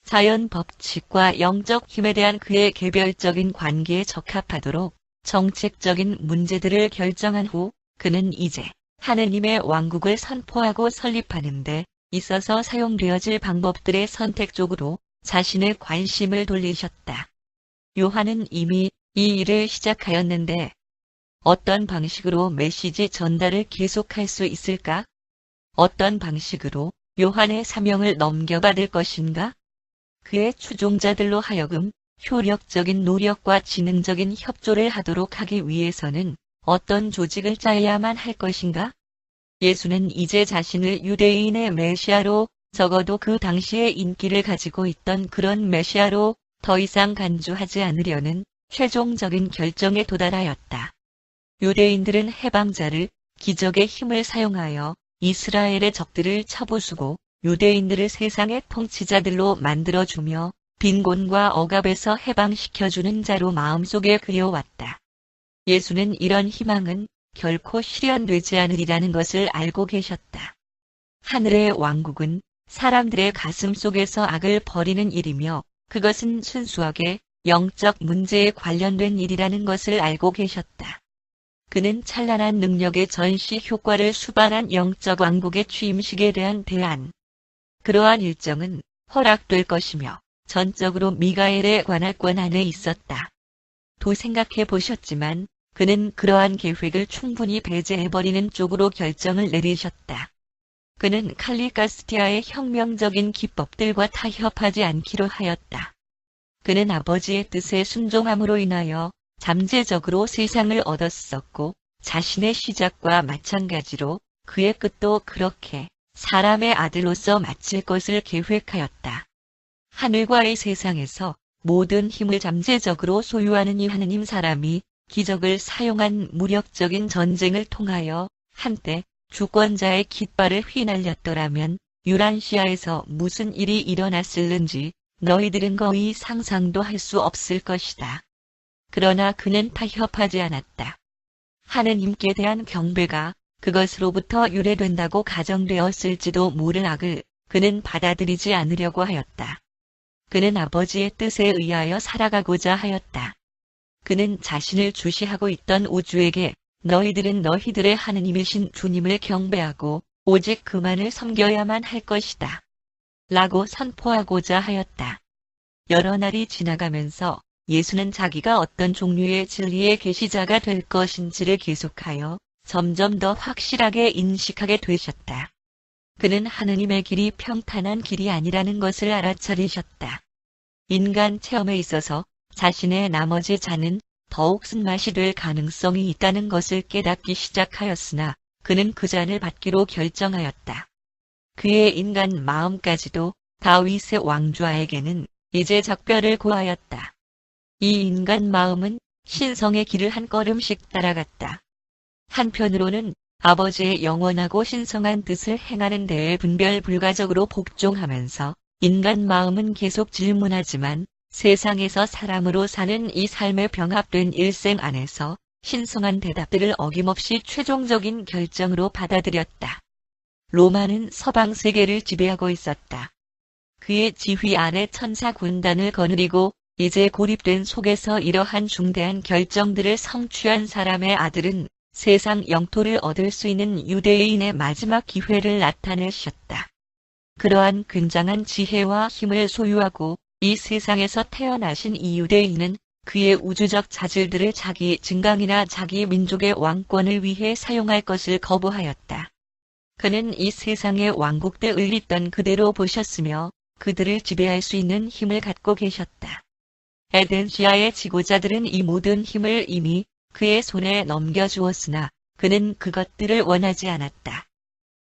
자연 법칙과 영적 힘에 대한 그의 개별적인 관계에 적합하도록 정책적인 문제들을 결정한 후 그는 이제 하느님의 왕국을 선포하고 설립하는 데 있어서 사용되어질 방법들의 선택 쪽으로 자신의 관심을 돌리셨다. 요한은 이미 이 일을 시작하였는데 어떤 방식으로 메시지 전달을 계속할 수 있을까? 어떤 방식으로 요한의 사명을 넘겨받을 것인가? 그의 추종자들로 하여금 효력적인 노력과 지능적인 협조를 하도록 하기 위해서는 어떤 조직을 짜야만 할 것인가? 예수는 이제 자신을 유대인의 메시아로 적어도 그 당시의 인기를 가지고 있던 그런 메시아로 더 이상 간주하지 않으려는 최종적인 결정에 도달하였다. 유대인들은 해방자를 기적의 힘을 사용하여 이스라엘의 적들을 쳐부수고 유대인들을 세상의 통치자들로 만들어주며 빈곤과 억압에서 해방시켜주는 자로 마음속에 그려왔다. 예수는 이런 희망은 결코 실현되지 않으리라는 것을 알고 계셨다. 하늘의 왕국은 사람들의 가슴 속에서 악을 버리는 일이며 그것은 순수하게 영적 문제에 관련된 일이라는 것을 알고 계셨다. 그는 찬란한 능력의 전시 효과를 수반한 영적 왕국의 취임식에 대한 대안. 그러한 일정은 허락될 것이며 전적으로 미가엘의 관할권 안에 있었다. 도 생각해 보셨지만 그는 그러한 계획을 충분히 배제해버리는 쪽으로 결정을 내리셨다. 그는 칼리가스티아의 혁명적인 기법들과 타협하지 않기로 하였다. 그는 아버지의 뜻에 순종함으로 인하여 잠재적으로 세상을 얻었었고 자신의 시작과 마찬가지로 그의 끝도 그렇게 사람의 아들로서 마칠 것을 계획하였다. 하늘과의 세상에서 모든 힘을 잠재적으로 소유하는 이 하느님 사람이 기적을 사용한 무력적인 전쟁을 통하여 한때 주권자의 깃발을 휘날렸더라면 유란시아에서 무슨 일이 일어났을는지 너희들은 거의 상상도 할 수 없을 것이다. 그러나 그는 타협하지 않았다. 하느님께 대한 경배가 그것으로부터 유래된다고 가정되었을지도 모를 악을 그는 받아들이지 않으려고 하였다. 그는 아버지의 뜻에 의하여 살아가고자 하였다. 그는 자신을 주시하고 있던 우주에게 너희들은 너희들의 하느님이신 주님을 경배하고 오직 그만을 섬겨야만 할 것이다. 라고 선포하고자 하였다. 여러 날이 지나가면서 예수는 자기가 어떤 종류의 진리의 계시자가 될 것인지를 계속하여 점점 더 확실하게 인식하게 되셨다. 그는 하느님의 길이 평탄한 길이 아니라는 것을 알아차리셨다. 인간 체험에 있어서 자신의 나머지 잔은 더욱 쓴맛이 될 가능성이 있다는 것을 깨닫기 시작하였으나 그는 그 잔을 받기로 결정하였다. 그의 인간 마음까지도 다윗의 왕좌에게는 이제 작별을 고하였다. 이 인간 마음은 신성의 길을 한 걸음씩 따라갔다. 한편으로는 아버지의 영원하고 신성한 뜻을 행하는 데에 분별불가적으로 복종하면서 인간 마음은 계속 질문하지만 세상에서 사람으로 사는 이 삶의 병합된 일생 안에서 신성한 대답들을 어김없이 최종적인 결정으로 받아들였다. 로마는 서방 세계를 지배하고 있었다. 그의 지휘 아래 천사 군단을 거느리고 이제 고립된 속에서 이러한 중대한 결정들을 성취한 사람의 아들은 세상 영토를 얻을 수 있는 유대인의 마지막 기회를 나타내셨다. 그러한 굉장한 지혜와 힘을 소유하고 이 세상에서 태어나신 이 유대인은 그의 우주적 자질들을 자기 증강이나 자기 민족의 왕권을 위해 사용할 것을 거부하였다. 그는 이 세상의 왕국들을 있던 그대로 보셨으며 그들을 지배할 수 있는 힘을 갖고 계셨다. 에덴시아의 지도자들은 이 모든 힘을 이미 그의 손에 넘겨주었으나 그는 그것들을 원하지 않았다.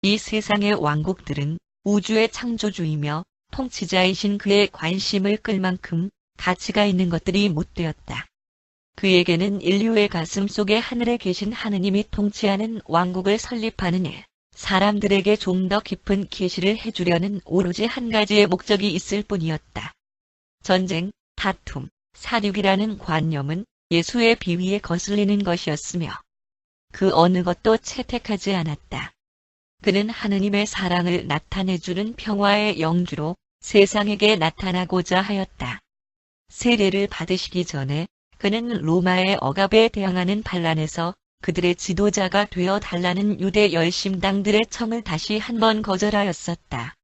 이 세상의 왕국들은 우주의 창조주이며 통치자이신 그의 관심을 끌 만큼 가치가 있는 것들이 못 되었다. 그에게는 인류의 가슴 속에 하늘에 계신 하느님이 통치하는 왕국을 설립하는 일, 사람들에게 좀 더 깊은 계시를 해주려는 오로지 한 가지의 목적이 있을 뿐이었다. 전쟁, 다툼, 사륙이라는 관념은 예수의 비위에 거슬리는 것이었으며 그 어느 것도 채택하지 않았다. 그는 하느님의 사랑을 나타내주는 평화의 영주로 세상에게 나타나고자 하였다. 세례를 받으시기 전에 그는 로마의 억압에 대항하는 반란에서 그들의 지도자가 되어 달라는 유대 열심당들의 청을 다시 한번 거절하였었다.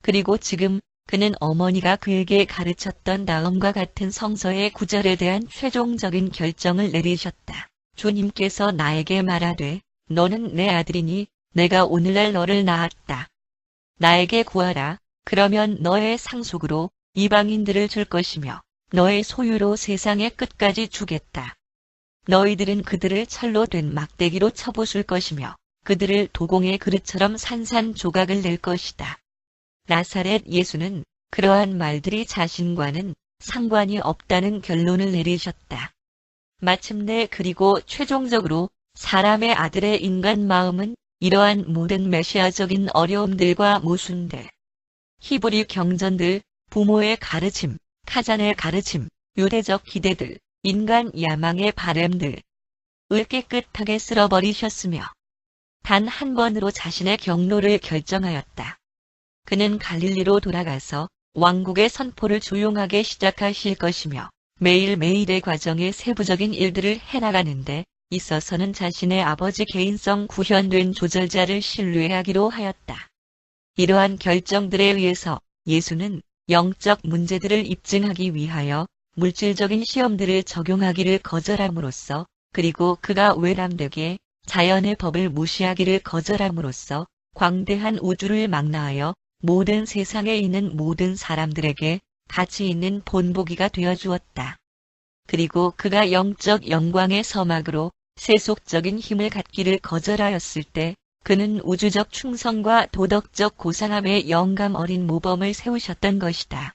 그리고 지금 그는 어머니가 그에게 가르쳤던 다음과 같은 성서의 구절에 대한 최종적인 결정을 내리셨다. 주님께서 나에게 말하되 너는 내 아들이니 내가 오늘날 너를 낳았다. 나에게 구하라. 그러면 너의 상속으로 이방인들을 줄 것이며 너의 소유로 세상의 끝까지 주겠다. 너희들은 그들을 철로 된 막대기로 쳐부술 것이며 그들을 도공의 그릇처럼 산산조각을 낼 것이다. 나사렛 예수는 그러한 말들이 자신과는 상관이 없다는 결론을 내리셨다. 마침내 그리고 최종적으로 사람의 아들의 인간 마음은 이러한 모든 메시아적인 어려움들과 모순들, 히브리 경전들, 부모의 가르침, 카잔의 가르침, 유대적 기대들, 인간 야망의 바램들, 을 깨끗하게 쓸어버리셨으며 단 한 번으로 자신의 경로를 결정하였다. 그는 갈릴리로 돌아가서 왕국의 선포를 조용하게 시작하실 것이며 매일매일의 과정의 세부적인 일들을 해나가는데 있어서는 자신의 아버지 개인성 구현된 조절자를 신뢰하기로 하였다. 이러한 결정들에 의해서 예수는 영적 문제들을 입증하기 위하여 물질적인 시험들을 적용하기를 거절함으로써 그리고 그가 외람되게 자연의 법을 무시하기를 거절함으로써 광대한 우주를 망라하여 모든 세상에 있는 모든 사람들에게 가치 있는 본보기가 되어 주었다. 그리고 그가 영적 영광의 서막으로 세속적인 힘을 갖기를 거절하였을 때 그는 우주적 충성과 도덕적 고상함의 영감 어린 모범을 세우셨던 것이다.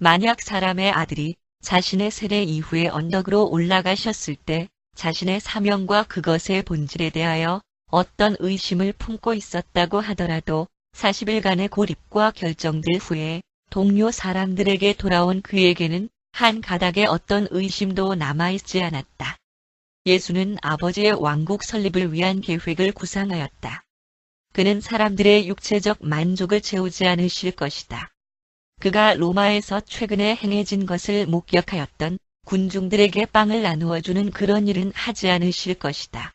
만약 사람의 아들이 자신의 세례 이후에 언덕으로 올라가셨을 때 자신의 사명과 그것의 본질에 대하여 어떤 의심을 품고 있었다고 하더라도 40일간의 고립과 결정들 후에 동료 사람들에게 돌아온 그에게는 한 가닥의 어떤 의심도 남아있지 않았다. 예수는 아버지의 왕국 설립을 위한 계획을 구상하였다. 그는 사람들의 육체적 만족을 채우지 않으실 것이다. 그가 로마에서 최근에 행해진 것을 목격하였던 군중들에게 빵을 나누어 주는 그런 일은 하지 않으실 것이다.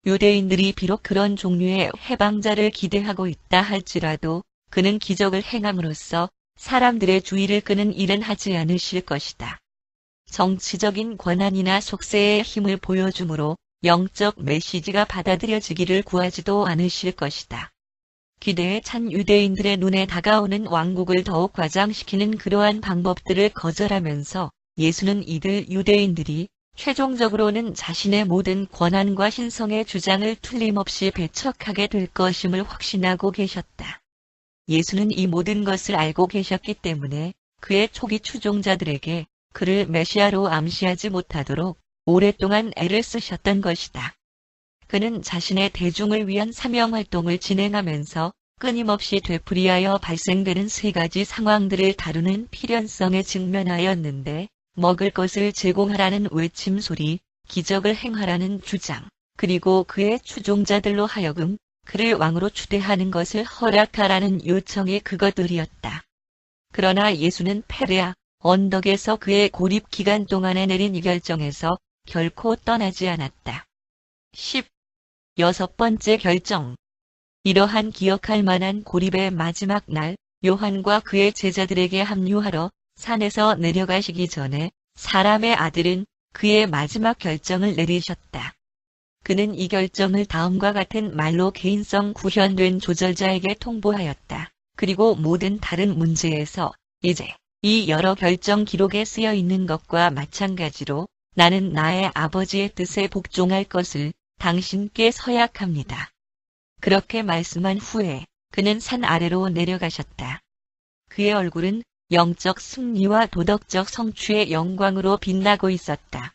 유대인들이 비록 그런 종류의 해방자를 기대하고 있다 할지라도 그는 기적을 행함으로써 사람들의 주의를 끄는 일은 하지 않으실 것이다. 정치적인 권한이나 속세의 힘을 보여주므로 영적 메시지가 받아들여지기를 구하지도 않으실 것이다. 기대에 찬 유대인들의 눈에 다가오는 왕국을 더욱 과장시키는 그러한 방법들을 거절하면서 예수는 이들 유대인들이 최종적으로는 자신의 모든 권한과 신성의 주장을 틀림없이 배척하게 될 것임을 확신하고 계셨다. 예수는 이 모든 것을 알고 계셨기 때문에 그의 초기 추종자들에게 그를 메시아로 암시하지 못하도록 오랫동안 애를 쓰셨던 것이다. 그는 자신의 대중을 위한 사명활동을 진행하면서 끊임없이 되풀이하여 발생되는 세 가지 상황들을 다루는 필연성에 직면하였는데 먹을 것을 제공하라는 외침 소리, 기적을 행하라는 주장, 그리고 그의 추종자들로 하여금 그를 왕으로 추대하는 것을 허락하라는 요청이 그것들이었다. 그러나 예수는 페레아 언덕에서 그의 고립 기간 동안에 내린 이 결정에서 결코 떠나지 않았다. 16번째 결정. 이러한 기억할 만한 고립의 마지막 날, 요한과 그의 제자들에게 합류하러 산에서 내려가시기 전에 사람의 아들은 그의 마지막 결정을 내리셨다. 그는 이 결정을 다음과 같은 말로 개인성 구현된 조절자에게 통보하였다. 그리고 모든 다른 문제에서 이제 이 여러 결정 기록에 쓰여 있는 것과 마찬가지로 나는 나의 아버지의 뜻에 복종할 것을 당신께 서약합니다. 그렇게 말씀한 후에 그는 산 아래로 내려가셨다. 그의 얼굴은 영적 승리와 도덕적 성취의 영광으로 빛나고 있었다.